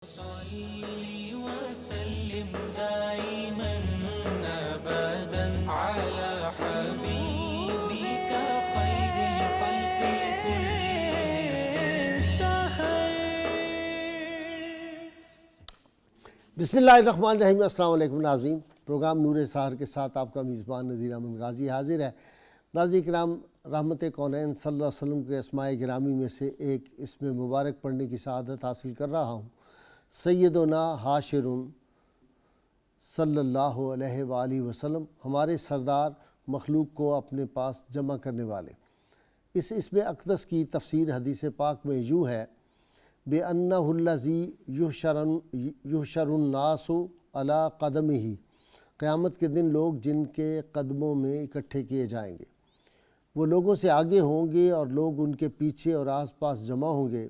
صل وسلم دائما أبدا على حبيبك خير الخلق كلهم سخر. بسم اللہ الرحمن الرحیم. السلام علیکم ناظرین. پروگرام نور سحر کے ساتھ آپ کا میزبان نذیر احمد غازی حاضر ہے. ناظرین کرام، رحمت کونین صلی اللہ علیہ وسلم کے اسماء گرامی میں سے ایک اسم مبارک پڑھنے کی سعادت حاصل کر رہا ہوں. سیدنا حاشر صلی اللہ علیہ وآلہ وسلم، ہمارے سردار، مخلوق کو اپنے پاس جمع کرنے والے. اس اسم اقدس کی تفسیر حدیث پاک میں یوں ہے: بِأَنَّهُ الَّذِي يُحْشَرُ النَّاسُ عَلَىٰ قَدَمِهِ، قیامت کے دن لوگ جن کے قدموں میں اکٹھے کیے جائیں گے، وہ لوگوں سے آگے ہوں گے اور لوگ ان کے پیچھے اور آس پاس جمع ہوں گے.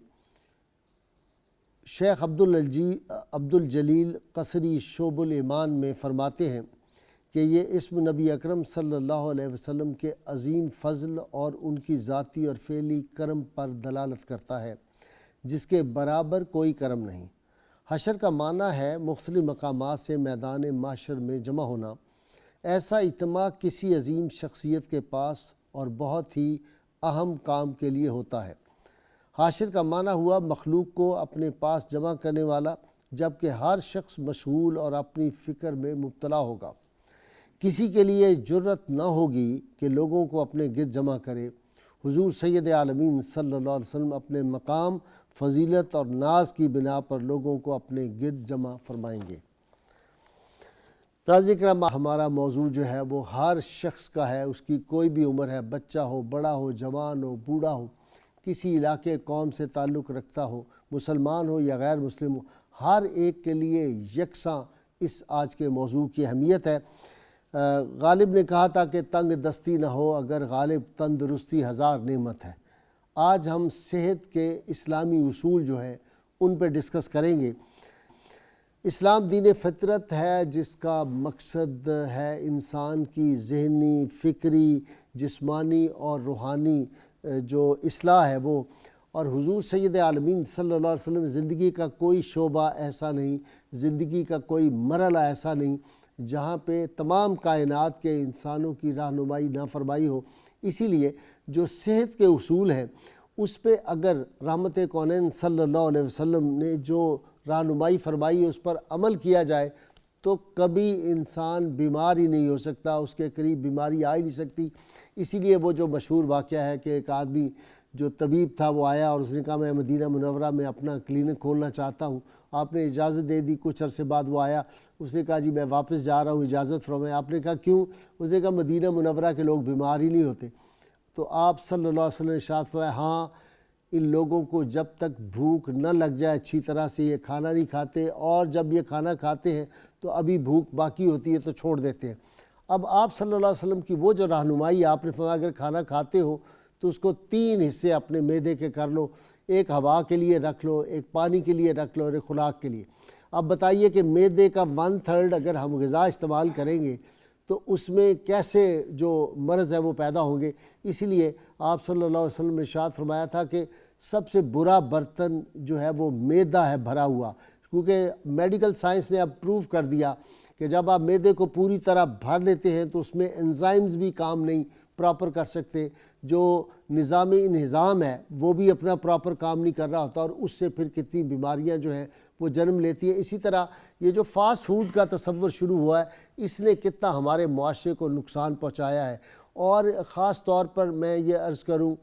شیخ عبدالجلیل قصری شعب الایمان میں فرماتے ہیں کہ یہ اسم نبی اکرم صلی اللہ علیہ وسلم کے عظیم فضل اور ان کی ذاتی اور فعلی کرم پر دلالت کرتا ہے، جس کے برابر کوئی کرم نہیں. حشر کا معنی ہے مختلف مقامات سے میدان محشر میں جمع ہونا. ایسا اجتماع کسی عظیم شخصیت کے پاس اور بہت ہی اہم کام کے لیے ہوتا ہے. حاشر کا معنی ہوا مخلوق کو اپنے پاس جمع کرنے والا، جبکہ ہر شخص مشغول اور اپنی فکر میں مبتلا ہوگا. کسی کے لیے جرأت نہ ہوگی کہ لوگوں کو اپنے گرد جمع کرے. حضور سید عالمین صلی اللہ علیہ وسلم اپنے مقام، فضیلت اور ناز کی بنا پر لوگوں کو اپنے گرد جمع فرمائیں گے. ناظرین کرام، ہمارا موضوع جو ہے وہ ہر شخص کا ہے، اس کی کوئی بھی عمر ہے، بچہ ہو، بڑا ہو، جوان ہو، بوڑھا ہو، کسی علاقے قوم سے تعلق رکھتا ہو، مسلمان ہو یا غیر مسلم ہو، ہر ایک کے لیے یکساں اس آج کے موضوع کی اہمیت ہے. غالب نے کہا تھا کہ تنگ دستی نہ ہو اگر غالب تندرستی ہزار نعمت ہے. آج ہم صحت کے اسلامی اصول جو ہیں ان پہ ڈسکس کریں گے. اسلام دین فطرت ہے جس کا مقصد ہے انسان کی ذہنی، فکری، جسمانی اور روحانی جو اصلاح ہے وہ. اور حضور سید عالمین صلی اللہ علیہ وسلم زندگی کا کوئی شعبہ ایسا نہیں، زندگی کا کوئی مرحلہ ایسا نہیں جہاں پہ تمام کائنات کے انسانوں کی رہنمائی نہ فرمائی ہو. اسی لیے جو صحت کے اصول ہیں اس پہ اگر رحمت کونین صلی اللہ علیہ وسلم نے جو رہنمائی فرمائی ہے اس پر عمل کیا جائے تو کبھی انسان بیمار ہی نہیں ہو سکتا، اس کے قریب بیماری آ ہی نہیں سکتی. اسی لیے وہ جو مشہور واقعہ ہے کہ ایک آدمی جو طبیب تھا وہ آیا اور اس نے کہا میں مدینہ منورہ میں اپنا کلینک کھولنا چاہتا ہوں. آپ نے اجازت دے دی. کچھ عرصے بعد وہ آیا، اس نے کہا جی میں واپس جا رہا ہوں، اجازت فرمائیں. آپ نے کہا کیوں؟ اس نے کہا مدینہ منورہ کے لوگ بیمار ہی نہیں ہوتے. تو آپ صلی اللہ علیہ وسلم نے ارشاد فرمایا ہاں، ان لوگوں کو جب تک بھوک نہ لگ جائے اچھی طرح سے یہ کھانا نہیں کھاتے، اور جب یہ کھانا کھاتے ہیں تو ابھی بھوک باقی ہوتی ہے تو چھوڑ دیتے ہیں. اب آپ صلی اللہ علیہ وسلم کی وہ جو رہنمائی آپ نے فرمایا اگر کھانا کھاتے ہو تو اس کو 3 حصے اپنے معدے کے کر لو، ایک ہوا کے لیے رکھ لو، ایک پانی کے لیے رکھ لو اور ایک خوراک کے لیے. اب بتائیے کہ معدے کا 1/3 اگر ہم غذا استعمال کریں گے تو اس میں کیسے جو مرض ہے وہ پیدا ہوں گے. اسی لیے آپ صلی اللہ علیہ وسلم نے ارشاد فرمایا تھا کہ سب سے برا برتن جو ہے وہ معدہ ہے بھرا ہوا، کیونکہ میڈیکل سائنس نے اب پروف کر دیا کہ جب آپ معدے کو پوری طرح بھر لیتے ہیں تو اس میں انزائمز بھی کام نہیں پراپر کر سکتے، جو نظام انہضام ہے وہ بھی اپنا پراپر کام نہیں کر رہا ہوتا، اور اس سے پھر کتنی بیماریاں جو ہیں وہ جنم لیتی ہیں. اسی طرح یہ جو فاسٹ فوڈ کا تصور شروع ہوا ہے اس نے کتنا ہمارے معاشرے کو نقصان پہنچایا ہے. اور خاص طور پر میں یہ عرض کروں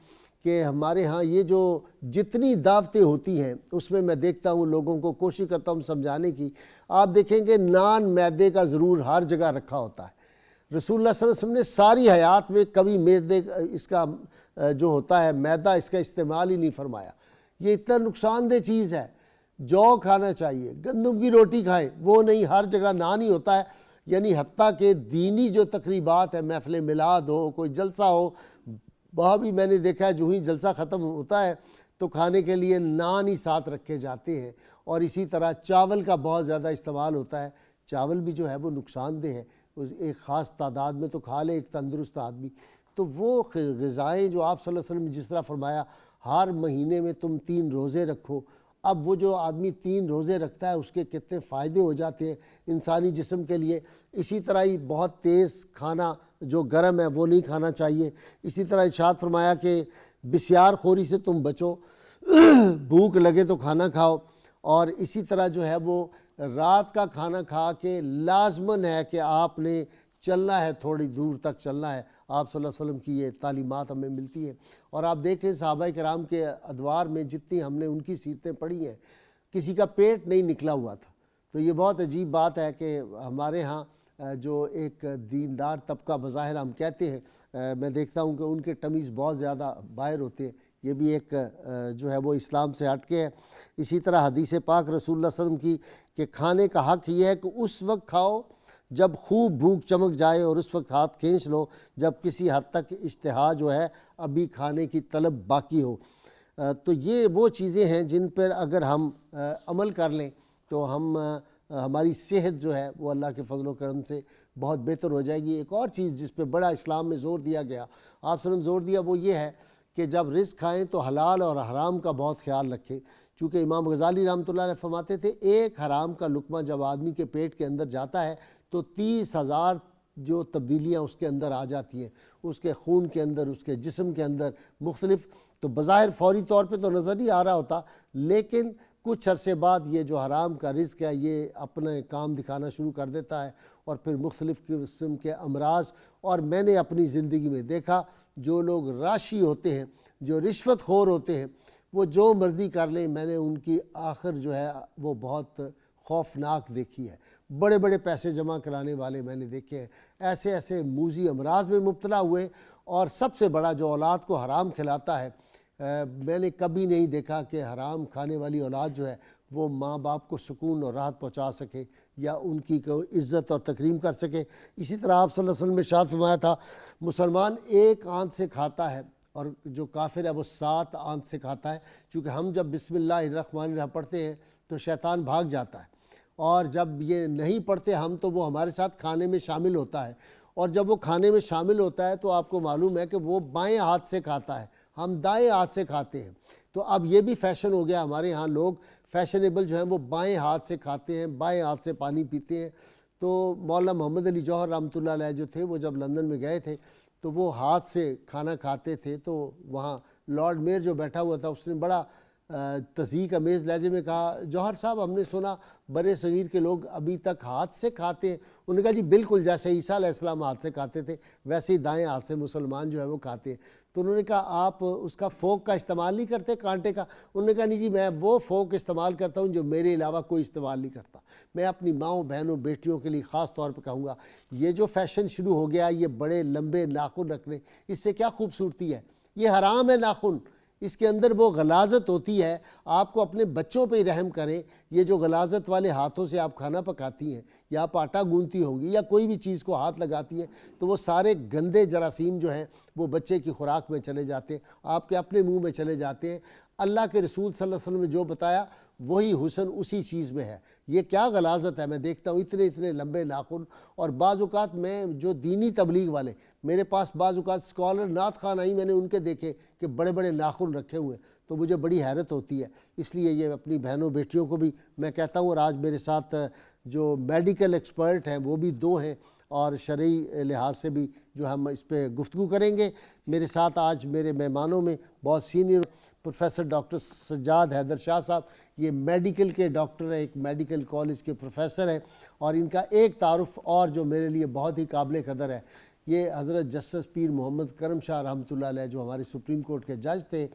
کہ ہمارے ہاں یہ جو جتنی دعوتیں ہوتی ہیں اس میں دیکھتا ہوں لوگوں کو کوشش کرتا ہوں سمجھانے کی. آپ دیکھیں گے نان میدے کا ضرور ہر جگہ رکھا ہوتا ہے. رسول اللہ صلی اللہ علیہ وسلم نے ساری حیات میں کبھی میدے اس کا جو ہوتا ہے میدہ اس کا استعمال ہی نہیں فرمایا. یہ اتنا نقصان دہ چیز ہے. جو کھانا چاہیے، گندم کی روٹی کھائیں، وہ نہیں، ہر جگہ نان ہی ہوتا ہے. یعنی حتیٰ کہ دینی جو تقریبات ہے، محفل میلاد ہو، کوئی جلسہ ہو، وہاں بھی میں نے دیکھا ہے جو ہی جلسہ ختم ہوتا ہے تو کھانے کے لیے نان ہی ساتھ رکھے جاتے ہیں. اور اسی طرح چاول کا بہت زیادہ استعمال ہوتا ہے. چاول بھی جو ہے وہ نقصان دہ ہے، ایک خاص تعداد میں تو کھا لے ایک تندرست آدمی. تو وہ غذائیں جو آپ صلی اللہ علیہ وسلم نے جس طرح فرمایا ہر مہینے میں تم 3 روزے رکھو، اب وہ جو آدمی 3 روزے رکھتا ہے اس کے کتنے فائدے ہو جاتے ہیں انسانی جسم کے لیے. اسی طرح ہی بہت تیز کھانا جو گرم ہے وہ نہیں کھانا چاہیے. اسی طرح ارشاد فرمایا کہ بسیار خوری سے تم بچو, بھوک لگے تو کھانا کھاؤ. اور اسی طرح جو ہے وہ رات کا کھانا کھا کے لازماً ہے کہ آپ نے چلنا ہے, تھوڑی دور تک چلنا ہے. آپ صلی اللہ علیہ وسلم کی یہ تعلیمات ہمیں ملتی ہیں. اور آپ دیکھیں صحابہ کرام کے ادوار میں جتنی ہم نے ان کی سیرتیں پڑھی ہیں, کسی کا پیٹ نہیں نکلا ہوا تھا. تو یہ بہت عجیب بات ہے کہ ہمارے ہاں جو ایک دیندار طبقہ بظاہر ہم کہتے ہیں, میں دیکھتا ہوں کہ ان کے ٹمیز بہت زیادہ باہر ہوتے ہیں. یہ بھی ایک جو ہے وہ اسلام سے ہٹ کے ہے. اسی طرح حدیث پاک رسول اللہ صلی اللہ علیہ وسلم کی کہ کھانے کا حق یہ ہے کہ اس وقت کھاؤ جب خوب بھوک چمک جائے, اور اس وقت ہاتھ کھینچ لو جب کسی حد تک اشتہا جو ہے ابھی کھانے کی طلب باقی ہو. تو یہ وہ چیزیں ہیں جن پر اگر ہم عمل کر لیں تو ہماری صحت جو ہے وہ اللہ کے فضل و کرم سے بہت بہتر ہو جائے گی. ایک اور چیز جس پہ بڑا اسلام میں زور دیا گیا, آپ صلی اللہ علیہ وسلم زور دیا, وہ یہ ہے کہ جب رزق کھائیں تو حلال اور حرام کا بہت خیال رکھیں. چونکہ امام غزالی رحمۃ اللہ علیہ فرماتے تھے ایک حرام کا لقمہ جب آدمی کے پیٹ کے اندر جاتا ہے تو 30,000 جو تبدیلیاں اس کے اندر آ جاتی ہیں, اس کے خون کے اندر, اس کے جسم کے اندر مختلف. تو بظاہر فوری طور پہ تو نظر نہیں آ رہا ہوتا, لیکن کچھ عرصے بعد یہ جو حرام کا رزق ہے یہ اپنے کام دکھانا شروع کر دیتا ہے, اور پھر مختلف قسم کے امراض. اور میں نے اپنی زندگی میں دیکھا جو لوگ راشی ہوتے ہیں, جو رشوت خور ہوتے ہیں, وہ جو مرضی کر لیں, میں نے ان کی آخر جو ہے وہ بہت خوفناک دیکھی ہے. بڑے بڑے پیسے جمع کرانے والے میں نے دیکھے ہیں, ایسے ایسے موذی امراض میں مبتلا ہوئے. اور سب سے بڑا جو اولاد کو حرام کھلاتا ہے, میں نے کبھی نہیں دیکھا کہ حرام کھانے والی اولاد جو ہے وہ ماں باپ کو سکون اور راحت پہنچا سکے یا ان کی کوئی عزت اور تکریم کر سکے. اسی طرح آپ صلی اللہ علیہ وسلم نے ارشاد فرمایا تھا مسلمان ایک آنت سے کھاتا ہے اور جو کافر ہے وہ 7 آنت سے کھاتا ہے. چونکہ ہم جب بسم اللہ الرحمن الرحیم پڑھتے ہیں تو شیطان بھاگ جاتا ہے, اور جب یہ نہیں پڑھتے ہم تو وہ ہمارے ساتھ کھانے میں شامل ہوتا ہے. اور جب وہ کھانے میں شامل ہوتا ہے تو آپ کو معلوم ہے کہ وہ بائیں ہاتھ سے کھاتا ہے, ہم دائیں ہاتھ سے کھاتے ہیں. تو اب یہ بھی فیشن ہو گیا ہمارے ہاں, لوگ فیشنیبل جو ہیں وہ بائیں ہاتھ سے کھاتے ہیں, بائیں ہاتھ سے پانی پیتے ہیں. تو مولانا محمد علی جوہر رحمۃ اللہ علیہ جو تھے وہ جب لندن میں گئے تھے تو وہ ہاتھ سے کھانا کھاتے تھے. تو وہاں لارڈ میئر جو بیٹھا ہوا تھا اس نے بڑا تضحیک امیز لہجے میں کہا جوہر صاحب ہم نے سنا برے صغیر کے لوگ ابھی تک ہاتھ سے کھاتے ہیں. انہوں نے کہا جی بالکل جیسے عیسیٰ علیہ السلام ہاتھ سے کھاتے تھے ویسے ہی دائیں ہاتھ سے مسلمان جو ہے وہ کھاتے ہیں. تو انہوں نے کہا آپ اس کا فوک کا استعمال نہیں کرتے, کانٹے کا؟ انہوں نے کہا نہیں جی میں وہ فوک استعمال کرتا ہوں جو میرے علاوہ کوئی استعمال نہیں کرتا. میں اپنی ماؤں بہنوں بیٹیوں کے لیے خاص طور پہ کہوں گا یہ جو فیشن شروع ہو گیا یہ بڑے لمبے ناخن رکھنے, اس سے کیا خوبصورتی ہے؟ یہ حرام ہے ناخن, اس کے اندر وہ غلاظت ہوتی ہے. آپ کو اپنے بچوں پہ ہی رحم کریں. یہ جو غلاظت والے ہاتھوں سے آپ کھانا پکاتی ہیں یا آپ آٹا گوندتی ہوں گی یا کوئی بھی چیز کو ہاتھ لگاتی ہیں تو وہ سارے گندے جراثیم جو ہیں وہ بچے کی خوراک میں چلے جاتے ہیں, آپ کے اپنے منہ میں چلے جاتے ہیں. اللہ کے رسول صلی اللہ علیہ وسلم نے جو بتایا وہی حسن اسی چیز میں ہے. یہ کیا غلاظت ہے؟ میں دیکھتا ہوں اتنے لمبے ناخن. اور بعض اوقات میں جو دینی تبلیغ والے, میرے پاس بعض اوقات اسکالر نعت خوان آئی, میں نے ان کے دیکھے کہ بڑے بڑے ناخن رکھے ہوئے, تو مجھے بڑی حیرت ہوتی ہے. اس لیے یہ اپنی بہنوں بیٹیوں کو بھی میں کہتا ہوں, اور آج میرے ساتھ جو میڈیکل ایکسپرٹ ہیں وہ بھی 2 ہیں, اور شرعی لحاظ سے بھی جو ہم اس پہ گفتگو کریں گے. میرے ساتھ آج میرے مہمانوں میں بہت senior professor doctor Sajjad Haider Shah صاحب, یہ میڈیکل کے ڈاکٹر ہیں, ایک میڈیکل کالج کے پروفیسر ہیں. اور ان کا ایک تعارف اور جو میرے لیے بہت ہی قابل قدر ہے, یہ حضرت جسٹس پیر محمد کرم شاہ رحمۃ اللہ علیہ جو ہمارے سپریم کورٹ کے جج تھے,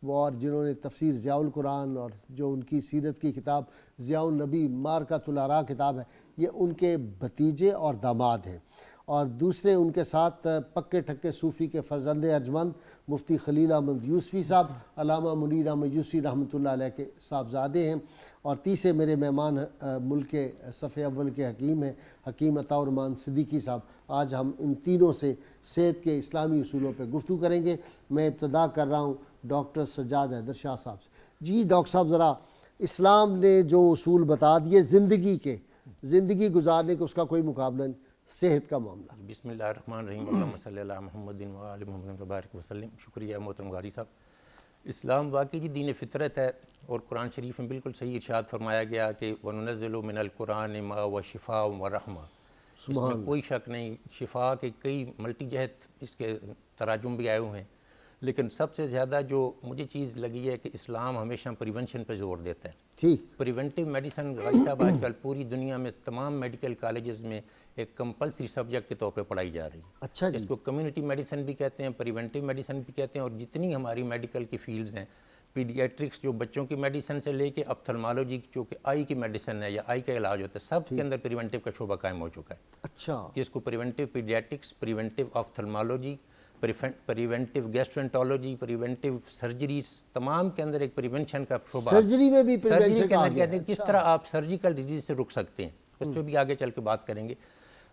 وہ اور جنہوں نے تفسیر ضیاء القرآن اور جو ان کی سیرت کی کتاب ضیاء النبی مارکۃ الآراء کتاب ہے, یہ ان کے بھتیجے اور داماد ہیں. اور دوسرے ان کے ساتھ پکے ٹھکے صوفی کے فرزند ارجمند مفتی خلیل احمد یوسفی صاحب, علامہ منیر احمد یوسفی رحمۃ اللہ علیہ کے صاحبزادے ہیں. اور تیسرے میرے مہمان ملک کے صف اول کے حکیم ہیں حکیم عطاء الرحمن صدیقی صاحب. آج ہم ان تینوں سے صحت کے اسلامی اصولوں پہ گفتگو کریں گے. میں ابتدا کر رہا ہوں ڈاکٹر سجاد حیدر شاہ صاحب سے. جی ڈاکٹر صاحب, ذرا اسلام نے جو اصول بتا دیے زندگی گزارنے کے, اس کا کوئی مقابلہ نہیں, صحت کا معاملہ. بسم اللہ الرحمن الرحیم, اللہم صلی علی محمد و علی محمد وبارک وسلم. شکریہ محترم غاری صاحب. اسلام واقعی جی دین فطرت ہے، اور قرآن شریف میں بالکل صحیح ارشاد فرمایا گیا کہ وَنُنَزِّلُ مِنَ الْقُرْآنِ مَا هُوَ شِفَاءٌ وَرَحْمَةٌ، اس میں کوئی شک نہیں، شفا کے کئی ملٹی جہت اس کے تراجم بھی آئے ہوئے ہیں، لیکن سب سے زیادہ جو مجھے چیز لگی ہے کہ اسلام ہمیشہ پریونشن پہ زور دیتا ہے۔ ٹھیک، پریونٹیو میڈیسن غازی صاحب آج کل پوری دنیا میں تمام میڈیکل کالجز میں ایک کمپلسری سبجیکٹ کے طور پہ پڑھائی جا رہی ہے۔ اچھا جی، اس کو کمیونٹی میڈیسن بھی کہتے ہیں، پریونٹیو میڈیسن بھی کہتے ہیں، اور جتنی ہماری میڈیکل کی فیلڈز ہیں، پیڈیاٹرکس جو بچوں کی میڈیسن سے لے کے اپتھلمالوجی جو کہ آئی کی میڈیسن ہے یا آئی کا علاج ہوتا ہے، سب کے اندر پریونٹیو کا شعبہ قائم ہو چکا ہے، اچھا، جس کو preventive paediatrics, preventive ophthalmology, preventive gastroenterology, preventive surgeries, تمام کے اندر ایک پریونشن کا شعبہ۔ سرجری میں بھی سرجری پریونشن کے کا اندر کہتے ہیں کس طرح آپ سرجیکل ڈیزیز سے رک سکتے ہیں، اس پہ بھی آگے چل کے بات کریں گے۔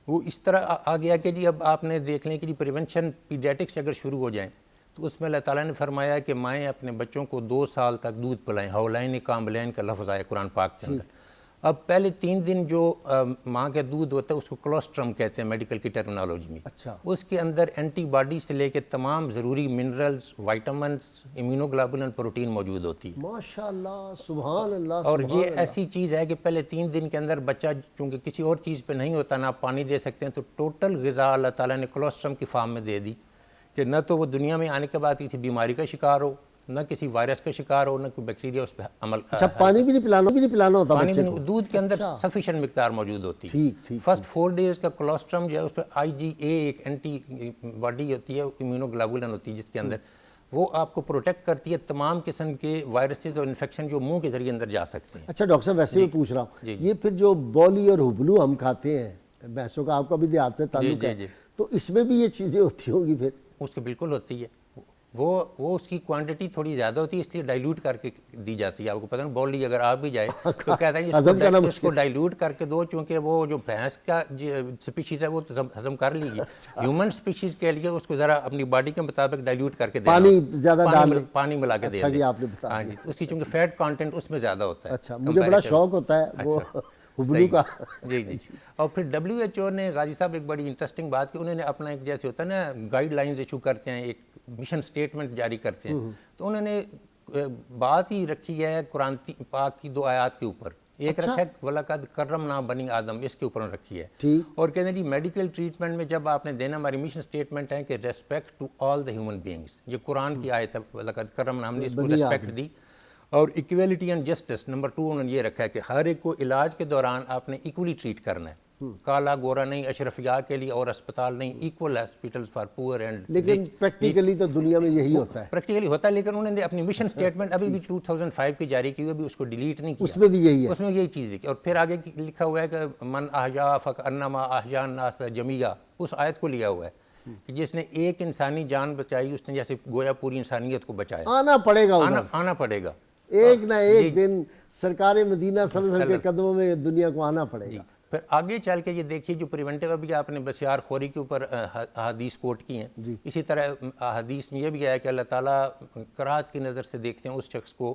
وہ اس طرح آ گیا کہ جی اب آپ نے دیکھ لیں کہ جی پریونشن پیڈیاٹکس اگر شروع ہو جائیں تو اس میں اللہ تعالیٰ نے فرمایا کہ مائیں اپنے بچوں کو 2 سال تک دودھ پلائیں، حولین کاملین کا لفظ آیا قرآن پاک کے اندر۔ اب پہلے 3 دن جو ماں کا دودھ ہوتا ہے اس کو کولوسٹرم کہتے ہیں میڈیکل کی ٹرمنالوجی میں، اچھا، اس کے اندر اینٹی باڈی سے لے کے تمام ضروری منرلز، وائٹامنز، امیونوگلوبولن، پروٹین موجود ہوتی ہے۔ ماشاء اللہ، سبحان اللہ، اور یہ ایسی چیز ہے کہ پہلے 3 دن کے اندر بچہ چونکہ کسی اور چیز پہ نہیں ہوتا، نہ آپ پانی دے سکتے ہیں، تو ٹوٹل غذا اللہ تعالیٰ نے کولوسٹرم کی فارم میں دے دی کہ نہ تو وہ دنیا میں آنے کے بعد کسی بیماری کا شکار ہو، نہ کسی وائرس کا شکار ہو، نہ کوئی بیکٹیریا اس پہ عمل۔ اچھا، پانی بھی نہیں پلانا ہوتا پانی بچے میں کو؟ دودھ کے اندر سفیشینٹ مقدار موجود ہوتی ہے۔ ٹھیک ٹھیک، فرسٹ 4 ڈیز کا کولوسٹرم جو ہے اس پہ IgA ایک اینٹی باڈی ہوتی ہے، امیونوگلوبولن ہوتی ہے جس کے اندر وہ آپ کو پروٹیکٹ کرتی ہے تمام قسم کے وائرسز اور انفیکشن جو منہ کے ذریعے اندر جا سکتے ہیں۔ اچھا ڈاکٹر صاحب، ویسے میں پوچھ رہا ہوں، یہ پھر جو بولی اور ہبلو ہم کھاتے ہیں بھینسوں کا، آپ کا بھی دیہات سے تعلق ہے، تو اس میں بھی یہ چیزیں ہوتی ہوں گی پھر؟ اس کے بالکل ہوتی ہے، وہ اس کی کوانٹٹی تھوڑی زیادہ ہوتی ہے، اس لیے ڈائلیوٹ کر کے دی جاتی ہے۔ آپ کو پتہ نہیں بولی اگر آپ بھی جائے تو کہتا ہے اس کو ڈائلیوٹ کر کے دو، چونکہ وہ جو بھینس کا سپیشیز ہے وہ تو ہضم کر لی گی، ہیومن سپیشیز کے لیے اس کو ذرا اپنی باڈی کے مطابق ڈائلیوٹ کر کے دینا، پانی زیادہ ڈال لیں، پانی ملا کے دے دیں۔ ہاں جی، اس کی چونکہ فیٹ کانٹینٹ اس میں زیادہ ہوتا ہے۔ اچھا، مجھے بڑا شوق ہوتا ہے وہ ہبلو کا۔ جی جی، اور پھر WHO نے غازی صاحب ایک بڑی انٹرسٹنگ بات کی، انہوں نے اپنا ایک جیسے ہوتا ہے نا گائیڈ لائنز ایشو کرتے ہیں، ایک مشن سٹیٹمنٹ جاری کرتے ہیں، تو انہوں نے بات ہی رکھی ہے قرآن پاک کی 2 آیات کے اوپر، ایک رکھا ہے وَلَقَدْ كَرَّمْنَا بَنِي آدم، اس کے اوپر رکھی ہے، اور کہتے ہیں جی میڈیکل ٹریٹمنٹ میں جب آپ نے دینا، ہماری مشن سٹیٹمنٹ ہے کہ respect to all the human beings, یہ قرآن کی آیت ہے وَلَقَدْ كَرَّمْنَا، ہم نے اس کو ریسپیکٹ دی، اور ایکویلٹی اینڈ جسٹس نمبر 2 انہوں نے یہ رکھا ہے کہ ہر ایک کو علاج کے دوران آپ نے ایکولی ٹریٹ کرنا ہے، کالا گورا نہیں، اشرفیہ کے لیے اور اسپتال نہیں، equal hospitals for poor and. لیکن پریکٹیکلی تو دنیا میں یہی ہوتا ہے، پریکٹیکلی ہوتا ہے، لیکن انہوں نے اپنی مشن سٹیٹمنٹ ابھی بھی 2005 کی جاری کی ہوئی، ابھی اس کو ڈیلیٹ نہیں کیا، اس میں بھی یہی ہے، اس میں یہی چیز ہے۔ اور پھر آگے لکھا ہوا ہے کہ من احیا فکانما احیا الناس جمیعا، اس آیت کو لیا ہوا ہے کہ جس نے ایک انسانی جان بچائی اس نے جیسے گویا پوری انسانیت کو بچایا، آنا پڑے گا، آنا پڑے گا، ایک نہ ایک دن سرکار مدینہ صلی اللہ علیہ وسلم کے قدموں میں دنیا کو آنا پڑے گا۔ پھر آگے چل کے یہ دیکھیے جو پریونٹیو، ابھی آپ نے بسیار خوری کے اوپر احادیث کوٹ کی ہیں، اسی طرح احادیث میں یہ بھی ہے کہ اللہ تعالیٰ کراہت کی نظر سے دیکھتے ہیں اس شخص کو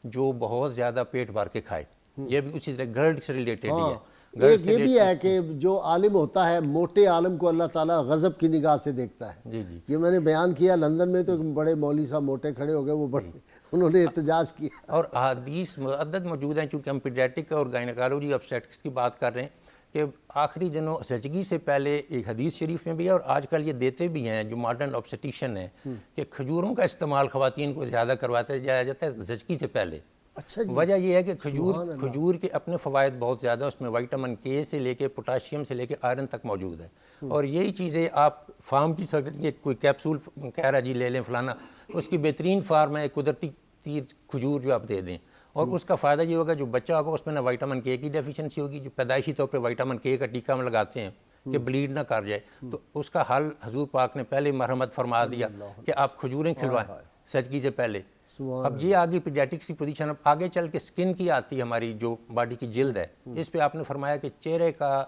جو بہت زیادہ پیٹ بھر کے کھائے، یہ بھی اسی طرح گرڈ سے ریلیٹڈ ہی ہے۔ ایک یہ بھی ہے کہ جو عالم ہوتا ہے، موٹے عالم کو اللہ تعالیٰ غضب کی نگاہ سے دیکھتا ہے۔ جی جی، یہ میں نے بیان کیا لندن میں، تو بڑے مولوی صاحب موٹے کھڑے ہو گئے، وہ بڑے انہوں نے احتجاج کیا، اور احادیث متعدد موجود ہیں، چونکہ ہم پیڈیاٹرک اور گائنیکالوجی آبسٹیٹکس کی بات کر رہے ہیں کہ آخری دنوں زچگی سے پہلے ایک حدیث شریف میں بھی ہے، اور آج کل یہ دیتے بھی ہیں جو ماڈرن آبسٹیشن ہے کہ کھجوروں کا استعمال خواتین کو زیادہ کرواتے جایا جاتا ہے زچگی سے پہلے۔ اچھا جی، وجہ یہ ہے کہ کھجور کے اپنے فوائد بہت زیادہ، اس میں وائٹامن کے سے لے کے پوٹاشیم سے لے کے آئرن تک موجود ہے، اور یہی چیزیں آپ فارم کی سکتے، کوئی کیپسول کہہ رہا جی لے لیں فلانا، اس کی بہترین فارم ہے قدرتی کھجور جو آپ دے دیں، اور اس کا فائدہ یہ ہوگا جو بچہ ہوگا اس میں نہ وائٹامن کے کی ڈیفیشنسی ہوگی، جو پیدائشی طور پہ وائٹامن کے کا ٹیکہ ہم لگاتے ہیں کہ بلیڈ نہ کر جائے، تو اس کا حل حضور پاک نے پہلے مرحمت فرما دیا کہ آپ کھجوریں کھلوائیں زچگی سے پہلے۔ اب یہ آگے پیڈیاٹرکس کی پوزیشن، اب آگے چل کے سکن کی آتی ہے، ہماری جو باڈی کی جلد ہے، اس پہ آپ نے فرمایا کہ چہرے کا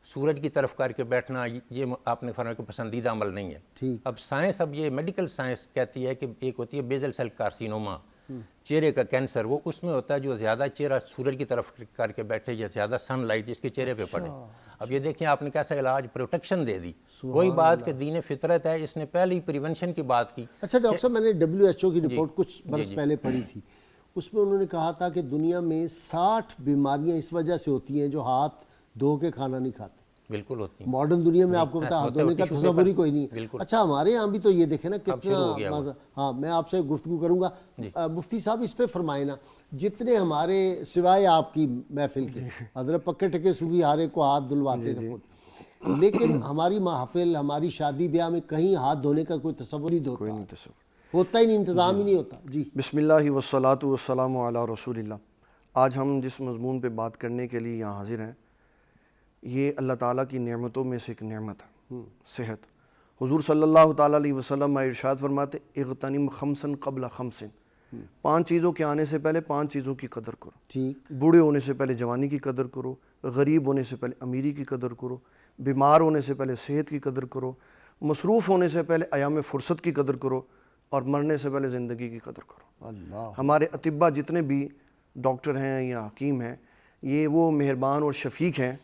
سورج کی طرف کر کے بیٹھنا، یہ آپ نے فرمایا کہ پسندیدہ عمل نہیں ہے۔ اب سائنس، اب یہ میڈیکل سائنس کہتی ہے کہ ایک ہوتی ہے بیزل سیل کارسینوما، چہرے کا کینسر، وہ اس میں ہوتا ہے جو زیادہ چہرہ سورج کی طرف کر کے بیٹھے یا زیادہ سن لائٹ جس کے چہرے پہ پڑے۔ اب یہ دیکھیں آپ نے کیسا علاج پروٹیکشن دے دی. وہی بات کہ دین فطرت ہے, اس نے پہلے ہی پریونشن کی بات کی. اچھا ڈاکٹر صاحب, میں نے WHO کی رپورٹ کچھ برس پہلے پڑھی تھی, اس میں انہوں نے کہا تھا کہ دنیا میں 60 بیماریاں اس وجہ سے ہوتی ہیں جو ہاتھ دھو کے کھانا نہیں کھاتے. بالکل ہوتی ہیں. ماڈرن دنیا میں آپ کو پتا ہاتھ دھونے کا تصور ہی کوئی نہیں. اچھا ہمارے یہاں بھی تو یہ دیکھیں نا کتنا. ہاں میں آپ سے گفتگو کروں گا. مفتی صاحب اس پہ فرمائے نا, جتنے ہمارے سوائے آپ کی محفل کے حضرت پکے ٹکے صوفی ہارے کو ہاتھ دھلواتے تھے خود, لیکن ہماری محفل ہماری شادی بیاہ میں کہیں ہاتھ دھونے کا کوئی تصور ہی ہوتا ہی نہیں, انتظام ہی نہیں ہوتا. جی بسم اللہ والصلاۃ والسلام علی رسول اللہ. آج ہم جس مضمون پہ بات کرنے کے لیے یہاں حاضر ہیں, یہ اللہ تعالیٰ کی نعمتوں میں سے ایک نعمت ہے, صحت. حضور صلی اللہ تعالیٰ علیہ وسلم ارشاد فرماتے اغتنم خمسن قبل خمسن, 5 چیزوں کے آنے سے پہلے 5 چیزوں کی قدر کرو. ٹھیک. بوڑھے ہونے سے پہلے جوانی کی قدر کرو, غریب ہونے سے پہلے امیری کی قدر کرو, بیمار ہونے سے پہلے صحت کی قدر کرو, مصروف ہونے سے پہلے ایام فرصت کی قدر کرو, اور مرنے سے پہلے زندگی کی قدر کرو. اللہ. ہمارے اطباء جتنے بھی ڈاکٹر ہیں یا حکیم ہیں, یہ وہ مہربان اور شفیق ہیں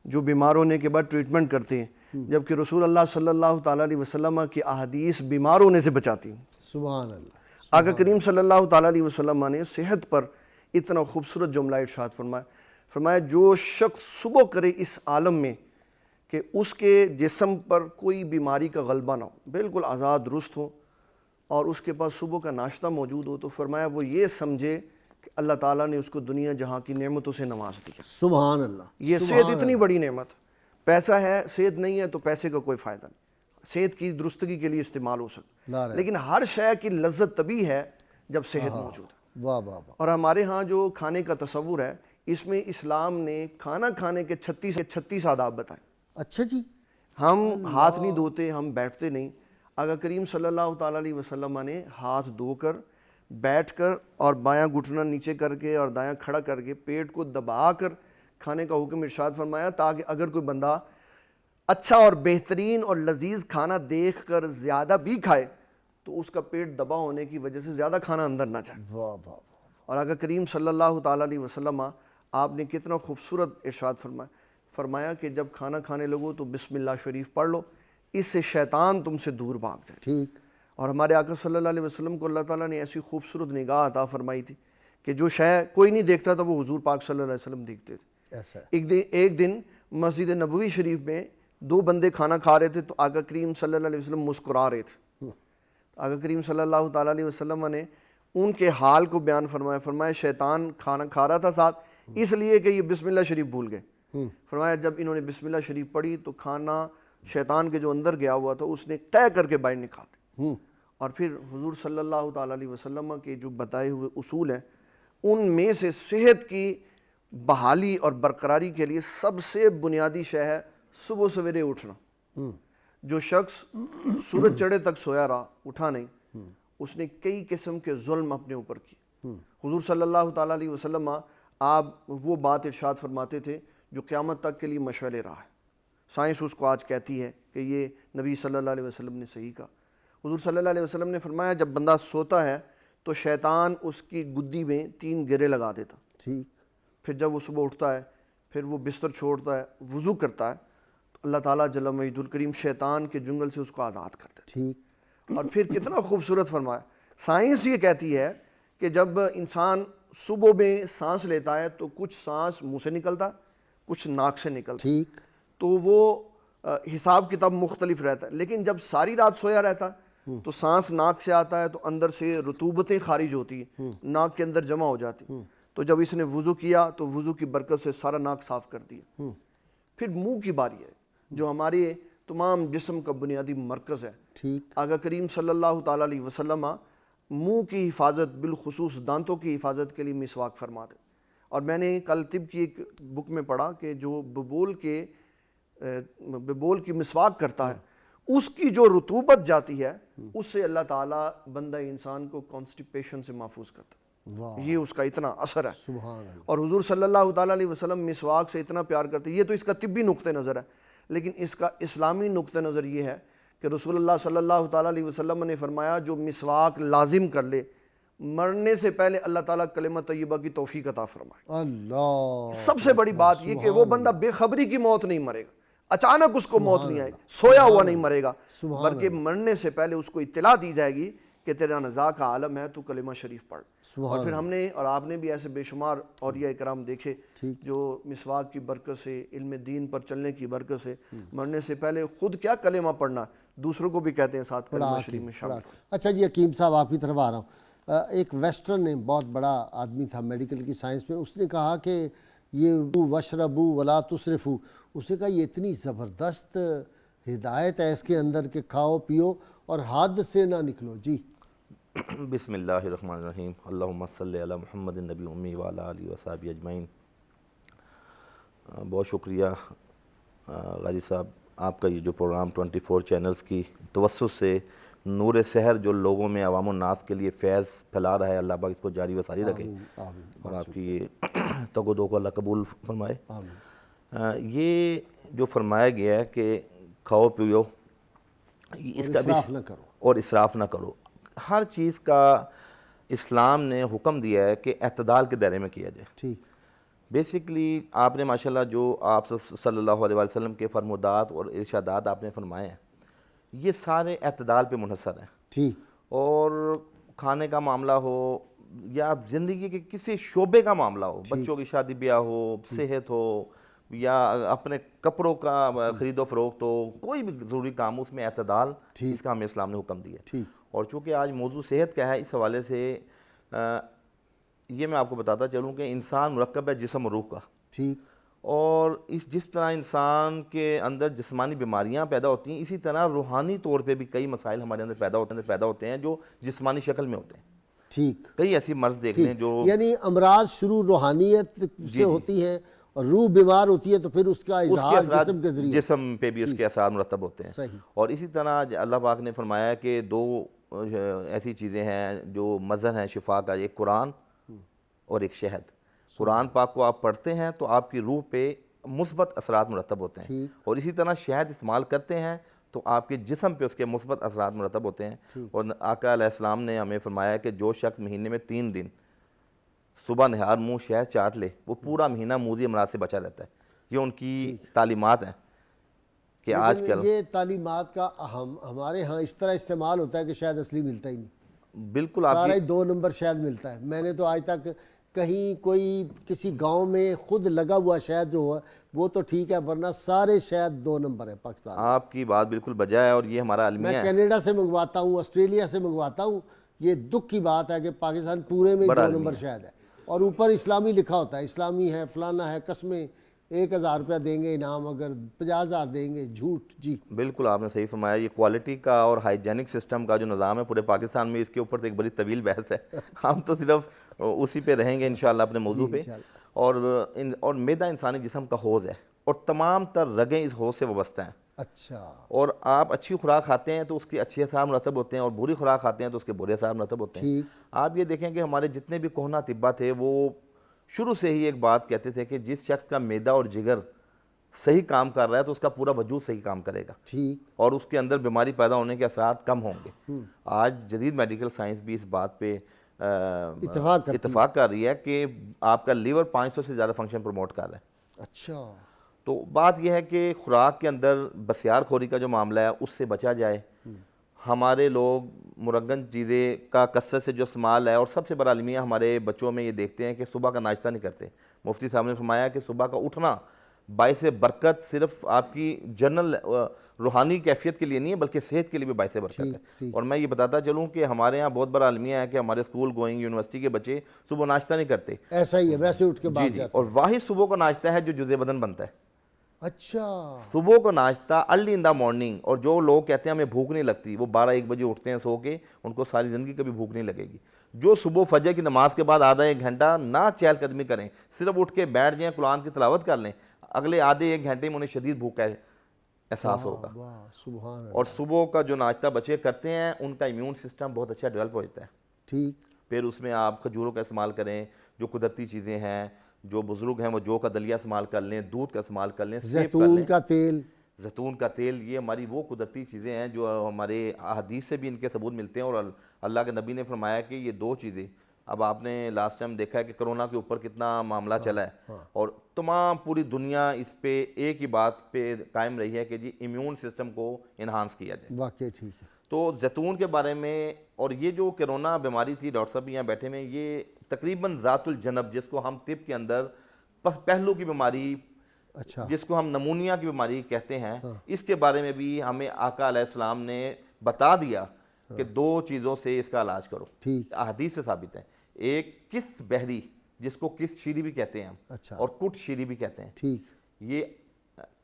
جو بیمار ہونے کے بعد ٹریٹمنٹ کرتے ہیں, جبکہ رسول اللہ صلی اللہ تعالیٰ علیہ وسلم کی احادیث بیمار ہونے سے بچاتی ہیں. سبحان اللہ. آقا کریم صلی اللہ تعالیٰ علیہ وسلم نے صحت پر اتنا خوبصورت جملہ ارشاد فرمایا جو شخص صبح کرے اس عالم میں کہ اس کے جسم پر کوئی بیماری کا غلبہ نہ ہو, بالکل آزاد درست ہو, اور اس کے پاس صبح کا ناشتہ موجود ہو, تو فرمایا وہ یہ سمجھے کہ اللہ تعالیٰ نے اس کو دنیا جہاں کی نعمتوں سے نواز دی. سبحان اللہ. یہ صحت اتنی بڑی نعمت. پیسہ ہے, صحت نہیں ہے تو پیسے کا کوئی فائدہ نہیں, صحت کی درستگی کے لیے استعمال ہو سکتا, لیکن ہر شے کی لذت تبھی ہے جب صحت موجود ہے. واہ واہ واہ. اور ہمارے ہاں جو کھانے کا تصور ہے, اس میں اسلام نے کھانا کھانے کے 36 آداب بتائے. اچھا جی. ہم ہاتھ نہیں دھوتے, ہم بیٹھتے نہیں. آقا کریم صلی اللہ تعالیٰ علیہ وسلم نے ہاتھ دھو کر, بیٹھ کر, اور بایاں گھٹنا نیچے کر کے اور دایاں کھڑا کر کے پیٹ کو دبا کر کھانے کا حکم ارشاد فرمایا, تاکہ اگر کوئی بندہ اچھا اور بہترین اور لذیذ کھانا دیکھ کر زیادہ بھی کھائے تو اس کا پیٹ دبا ہونے کی وجہ سے زیادہ کھانا اندر نہ جائے. واہ واہ. اور آقا کریم صلی اللہ تعالیٰ علیہ وسلم آپ نے کتنا خوبصورت ارشاد فرمایا کہ جب کھانا کھانے لگو تو بسم اللہ شریف پڑھ لو, اس سے شیطان تم سے دور بھاگ جائے. ٹھیک. اور ہمارے آقا صلی اللہ علیہ وسلم کو اللہ تعالیٰ نے ایسی خوبصورت نگاہ عطا فرمائی تھی کہ جو شے کوئی نہیں دیکھتا تھا وہ حضور پاک صلی اللہ علیہ وسلم دیکھتے تھے. ایک دن مسجد نبوی شریف میں 2 بندے کھانا کھا رہے تھے, تو آقا کریم صلی اللہ علیہ وسلم مسکرا رہے تھے. آقا کریم صلی اللہ تعالیٰ علیہ وسلم نے ان کے حال کو بیان فرمایا شیطان کھانا کھا رہا تھا ساتھ, اس لیے کہ یہ بسم اللہ شریف بھول گئے. فرمایا جب انہوں نے بسم اللہ شریف پڑھی تو کھانا شیطان کے جو اندر گیا ہوا تھا اس نے طے کر کے باہر نکال دیا. اور پھر حضور صلی اللہ تعالیٰ علیہ وسلم کے جو بتائے ہوئے اصول ہیں, ان میں سے صحت کی بحالی اور برقراری کے لیے سب سے بنیادی شے ہے صبح سویرے اٹھنا. جو شخص سورج چڑھے تک سویا رہا, اٹھا نہیں, اس نے کئی قسم کے ظلم اپنے اوپر کیے. حضور صلی اللہ تعالیٰ علیہ وسلم آپ وہ بات ارشاد فرماتے تھے جو قیامت تک کے لیے مشعل راہ ہے. سائنس اس کو آج کہتی ہے کہ یہ نبی صلی اللہ علیہ وسلم نے صحیح کہا. حضور صلی اللہ علیہ وسلم نے فرمایا جب بندہ سوتا ہے تو شیطان اس کی گدی میں 3 گرے لگا دیتا. ٹھیک. پھر جب وہ صبح اٹھتا ہے, پھر وہ بستر چھوڑتا ہے, وضو کرتا ہے, تو اللہ تعالیٰ جل مجید الکریم شیطان کے جنگل سے اس کو آزاد کر دیتا. ٹھیک. اور پھر کتنا خوبصورت فرمایا, سائنس یہ کہتی ہے کہ جب انسان صبح میں سانس لیتا ہے تو کچھ سانس منہ سے نکلتا, کچھ ناک سے نکلتا. ٹھیک. تو وہ حساب کتاب مختلف رہتا ہے. لیکن جب ساری رات سویا رہتا تو سانس ناک سے آتا ہے تو اندر سے رطوبتیں خارج ہوتی ہیں, ناک کے اندر جمع ہو جاتی. تو جب اس نے وضو کیا تو وضو کی برکت سے سارا ناک صاف کر دیا. پھر منہ کی باری ہے جو ہمارے تمام جسم کا بنیادی مرکز ہے. ٹھیک. آقا کریم صلی اللہ تعالیٰ علیہ وسلم منہ کی حفاظت بالخصوص دانتوں کی حفاظت کے لیے مسواک فرماتے. اور میں نے کل طب کی ایک بک میں پڑھا کہ جو ببول کی مسواک کرتا ہے اس کی جو رطوبت جاتی ہے اس سے اللہ تعالیٰ بندہ انسان کو کانسٹیپیشن سے محفوظ کرتا ہے. یہ اس کا اتنا اثر ہے. سبحان اللہ. اور حضور صلی اللہ تعالیٰ علیہ وسلم مسواک سے اتنا پیار کرتے ہیں. یہ تو اس کا طبی نقطہ نظر ہے, لیکن اس کا اسلامی نقطہ نظر یہ ہے کہ رسول اللہ صلی اللہ تعالیٰ علیہ وسلم نے فرمایا جو مسواک لازم کر لے, مرنے سے پہلے اللہ تعالیٰ کلمہ طیبہ کی توفیق عطا فرمائے۔ اللہ، سب سے بڑی بات یہ کہ وہ بندہ بے خبری کی موت نہیں مرے گا، اچانک اس کو موت نہیں آئے، سویا ہوا نہیں مرے گا، بلکہ مرنے سے پہلے اس کو اطلاع دی جائے گی کہ تیرا نزاع کا عالم ہے، تو کلمہ شریف پڑھ۔ اور پھر ہم نے اور آپ نے بھی ایسے بے شمار اولیاء کرام دیکھے جو مسواک کی برکت سے، علم دین پر چلنے کی برکت سے مرنے سے پہلے خود کیا کلمہ پڑھنا، دوسروں کو بھی کہتے ہیں ساتھ کلمہ شریف میں شامل۔ اچھا جی حکیم صاحب آپ کی طرف آ رہا ہوں، ایک ویسٹرن نے بہت بڑا آدمی تھا میڈیکل کی سائنس میں، اس نے کہا کہ یہ وشربو ولا تسرفو، اس نے کہا یہ اتنی زبردست ہدایت ہے اس کے اندر کہ کھاؤ پیو اور حد سے نہ نکلو۔ جی بسم اللہ الرحمن الرحیم، اللہم صلی علی محمد النبی امی وعلی آلہ وصحبہ اجمعین۔ بہت شکریہ غازی صاحب، آپ کا یہ جو پروگرام 24 چینلز کی توسط سے نور سحر جو لوگوں میں عوام الناس کے لیے فیض پھیلا رہا ہے، اللہ پاک اس کو جاری و ساری رکھے اور آپ کی یہ تگ و دو کو اللہ قبول فرمائے۔ یہ جو فرمایا گیا ہے کہ کھاؤ پیو، اس کا بھی اور اسراف نہ کرو، ہر چیز کا اسلام نے حکم دیا ہے کہ اعتدال کے دائرے میں کیا جائے۔ ٹھیک، بیسیکلی آپ نے ماشاءاللہ جو آپ صلی اللہ علیہ وسلم کے فرمودات اور ارشادات آپ نے فرمائے ہیں، یہ سارے اعتدال پہ منحصر ہیں۔ ٹھیک، اور کھانے کا معاملہ ہو یا زندگی کے کسی شعبے کا معاملہ ہو، بچوں کی شادی بیاہ ہو، صحت ہو یا اپنے کپڑوں کا خرید و فروخت ہو، کوئی بھی ضروری کام ہو، اس میں اعتدال اس کا ہمیں اسلام نے حکم دیا ہے۔ اور چونکہ آج موضوع صحت کا ہے، اس حوالے سے یہ میں آپ کو بتاتا چلوں کہ انسان مرکب ہے جسم اور روح کا۔ ٹھیک، اور جس طرح انسان کے اندر جسمانی بیماریاں پیدا ہوتی ہیں، اسی طرح روحانی طور پہ بھی کئی مسائل ہمارے اندر پیدا ہوتے ہیں جو جسمانی شکل میں ہوتے ہیں۔ ٹھیک، کئی ایسی مرض دیکھ لیں جو یعنی امراض شروع روحانیت سے ہوتی ہیں اور روح بیمار ہوتی ہے تو پھر اس کا اظہار جسم کے ذریعے، جسم پہ بھی اس کے اثرات مرتب ہوتے ہیں۔ اور اسی طرح اللہ پاک نے فرمایا کہ دو ایسی چیزیں ہیں جو مظہر ہیں شفا کا، ایک قرآن اور ایک شہد۔ قرآن پاک کو آپ پڑھتے ہیں تو آپ کی روح پہ مثبت اثرات مرتب ہوتے ہیں، اور اسی طرح شہد استعمال کرتے ہیں تو آپ کے جسم پہ اس کے مثبت اثرات مرتب ہوتے ہیں۔ اور آقا علیہ السلام نے ہمیں فرمایا کہ جو شخص مہینے میں 3 دن صبح نہار منہ شہد چاٹ لے، وہ پورا مہینہ موذی امراض سے بچا رہتا ہے۔ یہ ان کی تعلیمات ہیں کہ آج کل یہ تعلیمات کا ہمارے ہاں اس طرح استعمال ہوتا ہے کہ شاید اصلی ملتا ہی نہیں، بالکل سارا ہی 2 نمبر شہد ملتا ہے۔ میں نے تو آج تک کہیں کوئی کسی گاؤں میں خود لگا ہوا شہد جو ہوا وہ تو ٹھیک ہے، ورنہ سارے شہد 2 نمبر ہے پاکستان میں۔ آپ کی بات بالکل بجا ہے، اور یہ ہمارا المیہ میں ہے۔ کینیڈا سے منگواتا ہوں، آسٹریلیا سے منگواتا ہوں، یہ دکھ کی بات ہے کہ پاکستان پورے میں 2 نمبر شہد ہے، اور اوپر اسلامی لکھا ہوتا ہے، اسلامی ہے فلانا ہے، قسمیں 1000 روپیہ دیں گے انعام، اگر 50,000 دیں گے، جھوٹ۔ جی بالکل آپ نے صحیح فرمایا۔ یہ کوالٹی کا اور ہائیجینک سسٹم کا جو نظام ہے پورے پاکستان میں، اس کے اوپر تو ایک بڑی طویل بحث ہے، ہم تو صرف اسی پہ رہیں گے انشاءاللہ اپنے موضوع پہ۔ اور معدہ انسانی جسم کا حوض ہے، اور تمام تر رگیں اس حوض سے وابستہ ہیں۔ اچھا، اور آپ اچھی خوراک کھاتے ہیں تو اس کے اچھے اثرات مرتب ہوتے ہیں، اور بری خوراک کھاتے ہیں تو اس کے برے اثرات مرتب ہوتے ہیں۔ آپ یہ دیکھیں کہ ہمارے جتنے بھی کہنہ طباء تھے وہ شروع سے ہی ایک بات کہتے تھے کہ جس شخص کا معدہ اور جگر صحیح کام کر رہا ہے تو اس کا پورا وجود صحیح کام کرے گا، اور اس کے اندر بیماری پیدا ہونے کے اثرات کم ہوں گے۔ آج جدید میڈیکل سائنس بھی اس بات پہ اتفاق کر رہی ہے کہ آپ کا لیور 500 سے زیادہ فنکشن پروموٹ کر رہا ہے۔ اچھا، تو بات یہ ہے کہ خوراک کے اندر بسیار خوری کا جو معاملہ ہے اس سے بچا جائے۔ ہمارے لوگ مرغن چیزیں کا کثرت سے جو استعمال ہے، اور سب سے بڑا المیہ ہمارے بچوں میں یہ دیکھتے ہیں کہ صبح کا ناشتہ نہیں کرتے۔ مفتی صاحب نے فرمایا کہ صبح کا اٹھنا باعث برکت صرف آپ کی جنرل روحانی کیفیت کے لیے نہیں ہے بلکہ صحت کے لیے بھی باعث برکت ہے۔ اور میں یہ بتاتا چلوں کہ ہمارے ہاں بہت بڑا المیہ ہے کہ ہمارے اسکول گوئنگ یونیورسٹی کے بچے صبح ناشتہ نہیں کرتے۔ ایسا ہی ہے، ویسے اٹھ کے باہر جاتے ہیں۔ اور واحد صبح کا ناشتہ ہے جو جزء بدن بنتا ہے۔ اچھا، صبح کو ناشتہ ارلی ان دا مارننگ، اور جو لوگ کہتے ہیں ہمیں بھوک نہیں لگتی، وہ 12-1 بجے اٹھتے ہیں سو کے، ان کو ساری زندگی کبھی بھوک نہیں لگے گی۔ جو صبح فجر کی نماز کے بعد آدھا 1 گھنٹہ نہ چہل قدمی کریں، صرف اٹھ کے بیٹھ جائیں، قرآن کی تلاوت کر لیں، اگلے آدھے 1 گھنٹے میں انہیں شدید بھوک کا احساس ہوگا۔ اور صبح کا جو ناشتہ بچے کرتے ہیں ان کا امیون سسٹم بہت اچھا ڈیولپ ہو جاتا ہے۔ ٹھیک، پھر اس میں آپ کھجوروں کا استعمال کریں، جو قدرتی چیزیں ہیں، جو بزرگ ہیں وہ جو کا دلیا استعمال کر لیں، دودھ کا استعمال کر لیں، زیتون کا تیل، زیتون کا تیل، یہ ہماری وہ قدرتی چیزیں ہیں جو ہمارے احادیث سے بھی ان کے ثبوت ملتے ہیں، اور اللہ کے نبی نے فرمایا کہ یہ دو چیزیں، اب آپ نے لاسٹ ٹائم دیکھا ہے کہ کرونا کے اوپر کتنا معاملہ چلا ہے، اور تمام پوری دنیا اس پہ ایک ہی بات پہ قائم رہی ہے کہ جی امیون سسٹم کو انہانس کیا جائے. واقعی ٹھیک ہے. تو زیتون کے بارے میں، اور یہ جو کرونا بیماری تھی، ڈاکٹر صاحب یہاں بیٹھے میں، یہ تقریباً ذات الجنب، جس کو ہم طب کے اندر پہلو کی بیماری، اچھا، جس کو ہم نمونیا کی بیماری کہتے ہیں، اس کے بارے میں بھی ہمیں آقا علیہ السلام نے بتا دیا کہ دو چیزوں سے اس کا علاج کرو. ٹھیک. احادیث سے ثابت ہے. ایک کس بحری، جس کو کس شیری بھی کہتے ہیں ہم، اچھا، اور کٹ شیری بھی کہتے ہیں. ٹھیک. یہ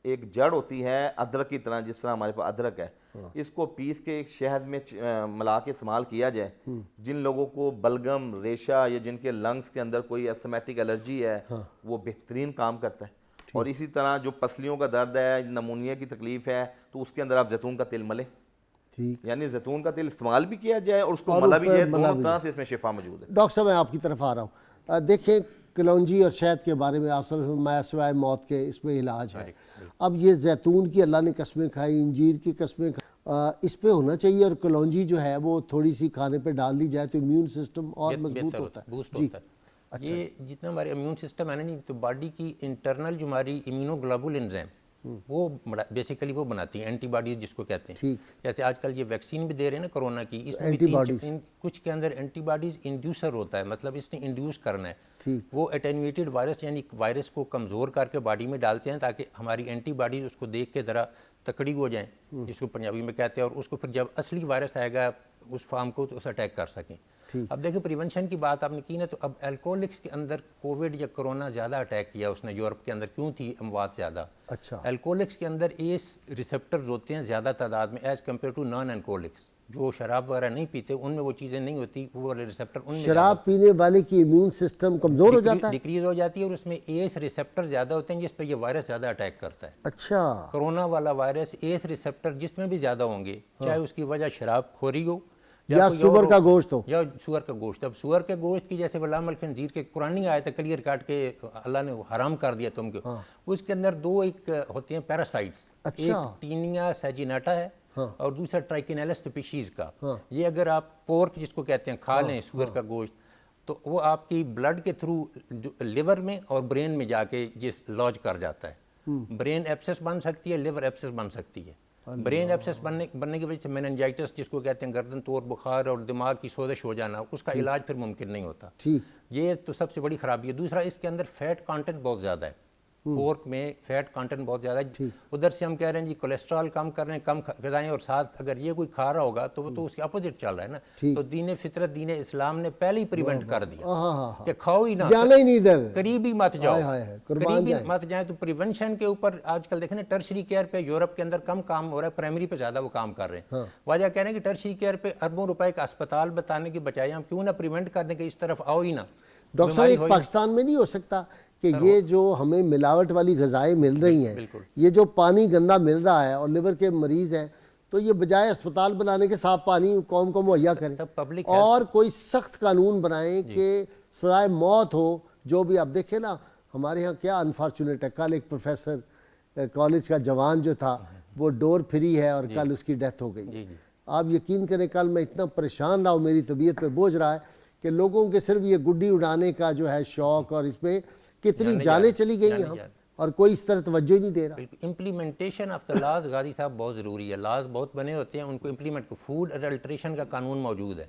ایک جڑ ہوتی ہے ادرک کی طرح، جس طرح ہمارے پاس ادرک ہے، اس کو پیس کے ایک شہد میں ملا کے استعمال کیا جائے. جن لوگوں کو بلغم، ریشہ، یا جن کے لنگز کے اندر کوئی اسمیٹک الرجی ہے، وہ بہترین کام کرتا ہے. اور اسی طرح جو پسلیوں کا درد ہے، نمونیا کی تکلیف ہے، تو اس کے اندر آپ زیتون کا تیل ملیں. ٹھیک. یعنی زیتون کا تیل استعمال بھی کیا جائے اور اس کو ملا بھی جائے، دونوں طرح سے اس میں شفا موجود ہے. ڈاکٹر صاحب میں آپ کی طرف آ رہا ہوں. دیکھیں کلونجی اور شہد کے بارے میں آپ صلی اللہ علیہ وسلم فرمایا سوائے موت کے اس میں علاج ہے. اب یہ زیتون کی اللہ نے قسمیں کھائی، انجیر کی قسمیں کھائی، اس پہ ہونا چاہیے. اور کلونجی جو ہے وہ تھوڑی سی کھانے پہ ڈال لی جائے تو امیون سسٹم اور مضبوط ہوتا ہے. بوسٹ ہوتا ہے. یہ جتنا ہمارے امیون سسٹم ہے نا، تو باڈی کی انٹرنل جو ہماری امیونوگلوبولن انزیم، وہ بیسیکلی وہ بناتی ہیں اینٹی باڈیز جس کو کہتے ہیں. جیسے آج کل یہ ویکسین بھی دے رہے ہیں نا کرونا کی، اس میں بھی کچھ کے اندر اینٹی باڈیز انڈیوسر ہوتا ہے، مطلب اس نے انڈیوس کرنا ہے. وہ اٹینویٹڈ وائرس، یعنی وائرس کو کمزور کر کے باڈی میں ڈالتے ہیں تاکہ ہماری اینٹی باڈیز اس کو دیکھ کے ذرا تکڑی ہو جائیں، جس کو پنجابی میں کہتے ہیں، اور اس کو پھر جب اصلی وائرس آئے گا اس فارم کو تو اس اٹیک کر سکیں. اب دیکھیں پریونشن کی بات آپ نے کی نا، تو اب الکوہولکس کے اندر کووڈ یا کرونا زیادہ اٹیک کیا اس نے یورپ کے اندر، کیوں تھی اموات زیادہ؟ اچھا. الکوہولکس کے اندر ایس ریسیپٹرز ہوتے ہیں زیادہ تعداد میں as compare to non alcoholics. جو شراب وغیرہ نہیں پیتے ان میں وہ چیزیں نہیں ہوتی، وہ ریسیپٹر ان میں شراب پینے والے کی امیون سسٹم کمزور ہو جاتا ہے، ڈیکریز ہو جاتی ہے، اور اس میں ایس ریسیپٹر زیادہ ہوتے ہیں جس پہ یہ وائرس زیادہ اٹیک کرتا ہے. اچھا. کرونا والا وائرس ایس ریسیپٹر جس میں بھی زیادہ ہوں گے، چاہے اس کی وجہ شراب خوری ہو یا سور کا گوشت ہو، یا سور کا گوشت. اب سور کے گوشت کی جیسے ولام الخنزیر کے قرآن آئے تھے کلیئر کاٹ کے اللہ نے حرام کر دیا تم کو، اس کے اندر دو ایک ہوتے ہیں پیراسائٹس، ایک ٹینیا سیجیناٹا ہے اور دوسرا ٹرائکینیلس اسپیشیز کا. یہ اگر آپ پورک جس کو کہتے ہیں کھا لیں سور کا گوشت، تو وہ آپ کی بلڈ کے تھرو لیور میں اور برین میں جا کے یہ لاج کر جاتا ہے. برین ایبسس بن سکتی ہے، لیور ایبسس بن سکتی ہے. برین ایبسس بننے کی وجہ سے میننجائٹس جس کو کہتے ہیں گردن توڑ بخار اور دماغ کی سوزش ہو جانا، اس کا علاج پھر ممکن نہیں ہوتا. یہ تو سب سے بڑی خرابی ہے. دوسرا اس کے اندر فیٹ کانٹینٹ بہت زیادہ ہے، پورک میں فیٹ کانٹینٹ بہت زیادہ ہے. ادھر سے ہم کہہ رہے ہیں جی کولیسٹرول کم کر رہے ہیں، کم غذائیں، اور ساتھ اگر یہ کوئی کھا رہا ہوگا تو وہ تو اس کے اپوزٹ چل رہا ہے نا. تو دین فطرت، دین اسلام نے پہلے ہی پریونٹ کر دیا کہ کھاؤ ہی نہ، جانا ہی نہیں ادھر، قریب ہی مت جاؤ، قریب ہی مت جائیں. تو پریونشن کے اوپر آج کل دیکھیں نا، ٹرشری کیئر پہ یورپ کے اندر کم کام ہو رہا ہے، پرائمری پہ زیادہ وہ کام کر رہے ہیں. وجہ کہہ رہے ہیں کہ ٹرشری کیئر پہ اربوں روپے کا اسپتال بتانے کی بجائے ہم کیوں نہ پریونٹ کر دیں کہ اس طرف آؤ ہی نہ. ڈاکٹر صاحب ایک پاکستان میں نہیں ہو سکتا کہ یہ جو ہمیں ملاوٹ والی غذائیں مل رہی ہیں، یہ جو پانی گندا مل رہا ہے اور لیور کے مریض ہیں، تو یہ بجائے اسپتال بنانے کے صاف پانی قوم کو مہیا کریں اور کوئی سخت قانون بنائیں کہ سزائے موت ہو. جو بھی آپ دیکھیں نا ہمارے ہاں کیا انفارچونیٹ ہے، کل ایک پروفیسر کالج کا جوان جو تھا وہ ڈور فری ہے اور کل اس کی ڈیتھ ہو گئی. آپ یقین کریں کل میں اتنا پریشان رہا ہوں، میری طبیعت پہ بوجھ رہا ہے کہ لوگوں کے صرف یہ گڈی اڑانے کا جو ہے شوق، اور اس میں کتنی جانیں چلی گئی ہیں اور کوئی اس طرح توجہ ہی نہیں دے رہا. امپلیمنٹیشن آف دا لاز غازی صاحب بہت ضروری ہے. لاز بہت بنے ہوتے ہیں، ان کو امپلیمنٹ. فوڈ اڈلٹریشن کا قانون موجود ہے،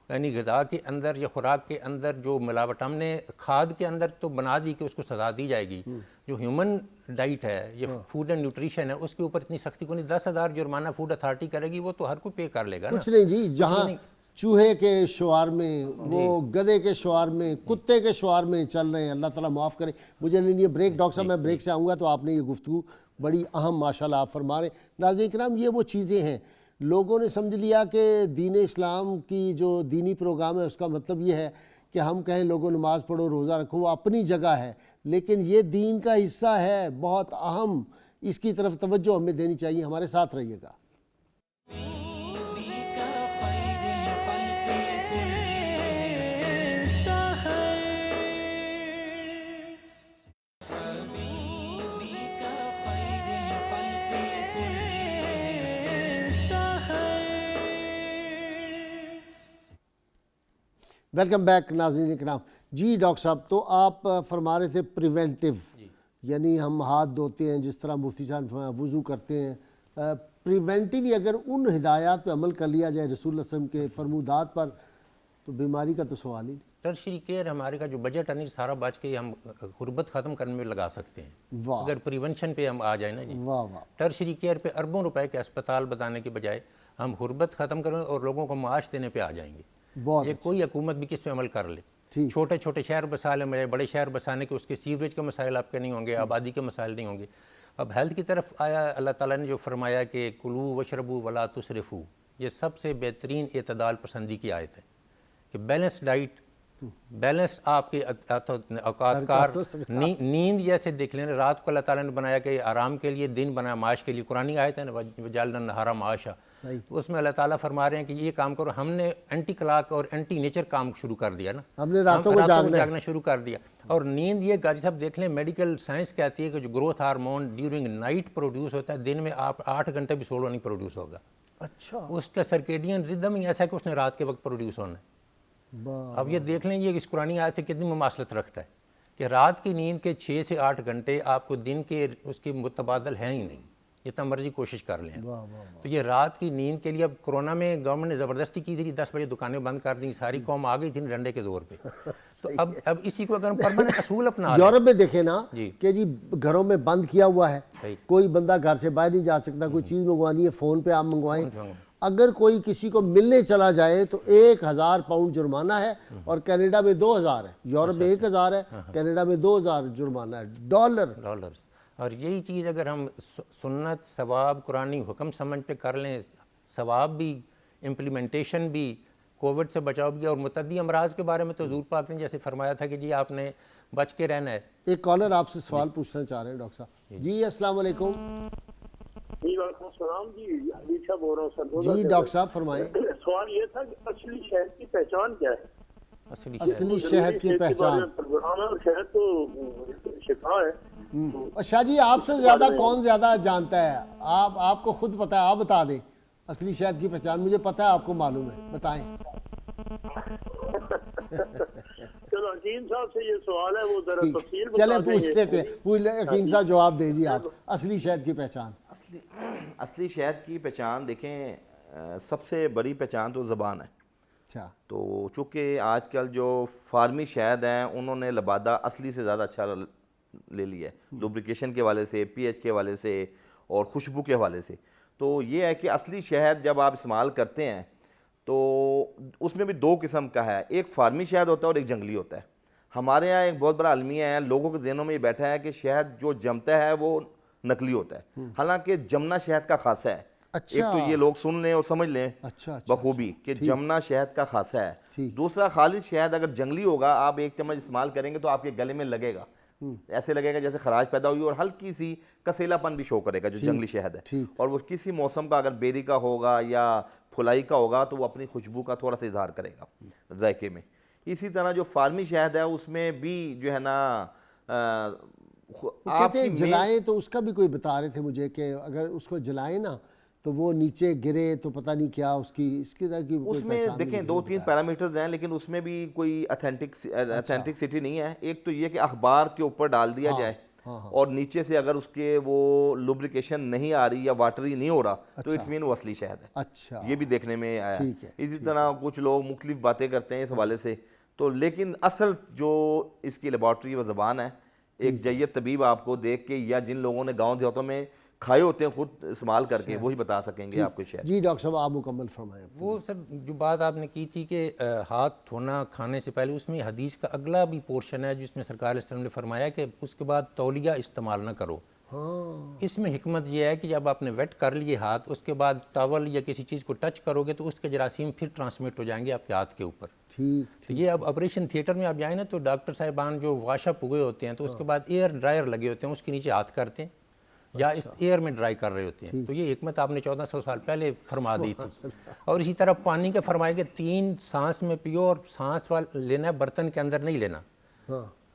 یعنی غذا کے اندر یا خوراک کے اندر جو ملاوٹ ہم نے کھاد کے اندر تو بنا دی کہ اس کو سزا دی جائے گی. جو ہیومن ڈائٹ ہے، یہ فوڈ اینڈ نیوٹریشن ہے، اس کے اوپر اتنی سختی کو نہیں. 10,000 جرمانہ فوڈ اتھارٹی کرے گی، وہ تو ہر کوئی پے کر لے گا نا. کچھ نہیں جی، جہاں چوہے کے شعار میں، وہ گدے کے شعار میں، کتے کے شعار میں چل رہے ہیں، اللہ تعالیٰ معاف کرے. مجھے لیے بریک، ڈاکٹر صاحب میں بریک سے آؤں گا تو آپ نے یہ گفتگو بڑی اہم ماشاءاللہ آپ فرما رہے ہیں. ناظرین کرام، یہ وہ چیزیں ہیں لوگوں نے سمجھ لیا کہ دین اسلام کی جو دینی پروگرام ہے اس کا مطلب یہ ہے کہ ہم کہیں لوگوں نماز پڑھو، روزہ رکھو، وہ اپنی جگہ ہے، لیکن یہ دین کا حصہ ہے، بہت اہم. اس کی طرف توجہ ہمیں دینی چاہیے. ہمارے ساتھ رہیے گا. ویلکم بیک ناظرین اکرام. جی ڈاکٹر صاحب، تو آپ فرما رہے تھے پریونٹیو، یعنی ہم ہاتھ دھوتے ہیں جس طرح مفتی صاحب وضو کرتے ہیں، پریونٹیولی اگر ان ہدایات پہ عمل کر لیا جائے رسول اللہ صلی اللہ علیہ وسلم کے فرمودات پر تو بیماری کا تو سوال ہی نہیں. ٹرشری کیئر ہمارے کا جو بجٹ ہے سارا بچ کے ہم غربت ختم کرنے میں لگا سکتے ہیں اگر پریونشن پہ ہم آ جائیں نا جی. ٹرشری کیئر پہ اربوں روپے کے اسپتال بتانے کے بجائے ہم غربت ختم کریں اور لوگوں کو معاش دینے پہ آ جائیں گے. یہ کوئی حکومت بھی کس پہ عمل کر لے. چھوٹے چھوٹے شہر بسا لیں بجائے بڑے شہر بسانے کے، اس کے سیوریج کے مسائل آپ کے نہیں ہوں گے، آبادی کے مسائل نہیں ہوں گے. اب ہیلتھ کی طرف آیا، اللہ تعالیٰ نے جو فرمایا کہ کلو وشربو ولا تسرفو، یہ سب سے بہترین اعتدال پسندی کی آیت ہے کہ بیلنس ڈائٹ، بیلنس آپ کے اوقات کار، نیند جیسے دیکھ لیں رات کو اللہ تعالیٰ نے بنایا کہ آرام کے لیے، دن بنایا معاش کے لیے. قرآن آیت ہے نا وجعلنا النہار معاشا، تو اس میں اللہ تعالیٰ فرما رہے ہیں کہ یہ کام کرو. ہم نے اینٹی کلاک اور اینٹی نیچر کام شروع کر دیا نا، ہم نے راتوں کو جاگنا شروع کر دیا. اور نیند یہ گاجی صاحب دیکھ لیں، میڈیکل سائنس کہتی ہے کہ جو growth hormone during night produce ہوتا ہے، دن میں آپ 8 گھنٹے بھی سولو نہیں پروڈیوس ہوگا. اچھا، اس کا سرکیڈین ردم ہی ایسا ہے کہ اس نے رات کے وقت پروڈیوس ہونا ہے. اب یہ دیکھ لیں یہ اس قرآن آیت سے کتنی مماثلت رکھتا ہے کہ رات کی نیند کے 6 سے 8 گھنٹے آپ کو دن کے اس کی متبادل ہیں ہی نہیں، جتنا مرضی کوشش کر لیں. تو یہ رات کی نیند کے لیے اب کورونا میں گورنمنٹ نے زبردستی کی تھی، 10 بجے دکانیں بند کر دیں، ساری قوم آ گئی تھی ڈنڈے کے زور پہ. تو اب اسی کو اگر ہم پرماننٹ اصول اپنا یورپ میں دیکھیں نا کہ جی گھروں میں بند کیا ہوا ہے، کوئی بندہ گھر سے باہر نہیں جا سکتا، کوئی چیز منگوانی ہے فون پہ آپ منگوائیں. اگر کوئی کسی کو ملنے چلا جائے تو 1000 پاؤنڈ جرمانہ ہے، اور کینیڈا میں 2000 ہے. یورپ میں 1000 ہے، کینیڈا میں 2000 جرمانہ ہے ڈالر. اور یہی چیز اگر ہم سنت ثواب قرآنی حکم سمجھ پہ کر لیں، ثواب بھی، امپلیمنٹیشن بھی، کووڈ سے بچاؤ بھی، اور متعدی امراض کے بارے میں تو حضور پاک نے جیسے فرمایا تھا کہ جی آپ نے بچ کے رہنا ہے. ایک کالر آپ سے سوال پوچھنا چاہ رہے ہیں ڈاکٹر صاحب. جی السلام علیکم. جی وعلیکم السلام. جی علی صاحب بول رہا ہوں سر. جی ڈاکٹر صاحب فرمائیں. سوال یہ تھا کہ اصلی شہد کی پہچان کیا ہے؟ اصلی شہد کی پہچان. شہد تو شفا ہے. اچھا جی، آپ سے زیادہ کون زیادہ جانتا ہے؟ آپ کو خود پتہ ہے، آپ بتا دیں اصلی شہد کی پہچان. مجھے پتہ ہے آپ کو معلوم ہے، بتائیں. چلو حکیم صاحب سے یہ سوال ہے، وہ ذرا تفصیل بتا چلیں پوچھ لیتے ہیں. حکیم صاحب جواب دے جی آپ. اصلی شہد کی پہچان. اصلی شہد کی پہچان دیکھیں، سب سے بڑی پہچان تو زبان ہے. اچھا، تو چونکہ آج کل جو فارمی شہد ہیں انہوں نے لبادہ اصلی سے زیادہ اچھا لے لیا ہے، لوبریکیشن کے حوالے سے، پی ایچ کے حوالے سے، اور خوشبو کے حوالے سے. تو یہ ہے کہ اصلی شہد جب آپ استعمال کرتے ہیں تو اس میں بھی 2 قسم کا ہے، ایک فارمی شہد ہوتا ہے اور ایک جنگلی ہوتا ہے. ہمارے یہاں ایک بہت بڑا المیہ ہے، لوگوں کے ذہنوں میں یہ بیٹھا ہے کہ شہد جو جمتا ہے وہ نقلی ہوتا ہے، حالانکہ جمنا شہد کا خاصہ ہے. ایک تو یہ لوگ سن لیں اور سمجھ لیں بخوبی کہ جمنا شہد کا خاصہ ہے. دوسرا، خالص شہد اگر جنگلی ہوگا، آپ 1 چمچ استعمال کریں گے تو آپ کے گلے میں لگے گا، ایسے لگے گا جیسے خراش پیدا ہوئی، اور ہلکی سی کسیلا پن بھی شو کرے گا جو جنگلی شہد ہے. اور وہ کسی موسم کا اگر بیری کا ہوگا یا پھلائی کا ہوگا تو وہ اپنی خوشبو کا تھوڑا سا اظہار کرے گا ذائقے میں. اسی طرح جو فارمی شہد ہے اس میں بھی جو ہے نا کہتے ہیں جلائیں، تو اس کا بھی کوئی بتا رہے تھے مجھے کہ اگر اس کو جلائیں نا تو وہ نیچے گرے تو پتہ نہیں کیا اس کی طرح کی. اس میں دیکھیں 2-3 پیرامیٹرز ہیں، لیکن اس میں بھی کوئی اتھینٹکسٹی نہیں ہے. ایک تو یہ کہ اخبار کے اوپر ڈال دیا جائے، اور نیچے سے اگر اس کے وہ لوبریکیشن نہیں آ رہی یا واٹری نہیں ہو رہا تو اٹس مین وہ اصلی شہد ہے. اچھا، یہ بھی دیکھنے میں آیا. اسی طرح کچھ لوگ مختلف باتیں کرتے ہیں اس حوالے سے. تو لیکن اصل جو اس کی لیبارٹری وہ زبان ہے. ایک جید طبیب آپ کو دیکھ کے، یا جن لوگوں نے گاؤں دیہاتوں میں کھائے ہوتے ہیں خود استعمال کر کے، وہی بتا سکیں گے آپ کو شہد. جی ڈاکٹر صاحب آپ مکمل فرمائیں. وہ سر جو بات آپ نے کی تھی کہ ہاتھ دھونا کھانے سے پہلے، اس میں حدیث کا اگلا بھی پورشن ہے جس میں سرکار علیہ السلام نے فرمایا کہ اس کے بعد تولیہ استعمال نہ کرو. اس میں حکمت یہ ہے کہ جب آپ نے ویٹ کر لیے ہاتھ، اس کے بعد ٹاول یا کسی چیز کو ٹچ کرو گے تو اس کے جراثیم پھر ٹرانسمٹ ہو جائیں گے آپ کے ہاتھ کے اوپر. تو یہ اب آپریشن تھیٹر میں آپ جائیں نا تو ڈاکٹر صاحبان جو واش اپ ہوئے ہوتے ہیں تو اس کے بعد ایئر ڈرائر لگے ہوتے ہیں، اس کے نیچے ہاتھ کرتے ہیں یا اس ایئر میں ڈرائی کر رہے ہوتے ہیں. تو یہ حکمت آپ نے 1400 سال پہلے فرما دی تھی. اور اسی طرح پانی کا فرمایا کہ 3 سانس میں پیو، اور سانس لینا ہے برتن کے اندر نہیں لینا،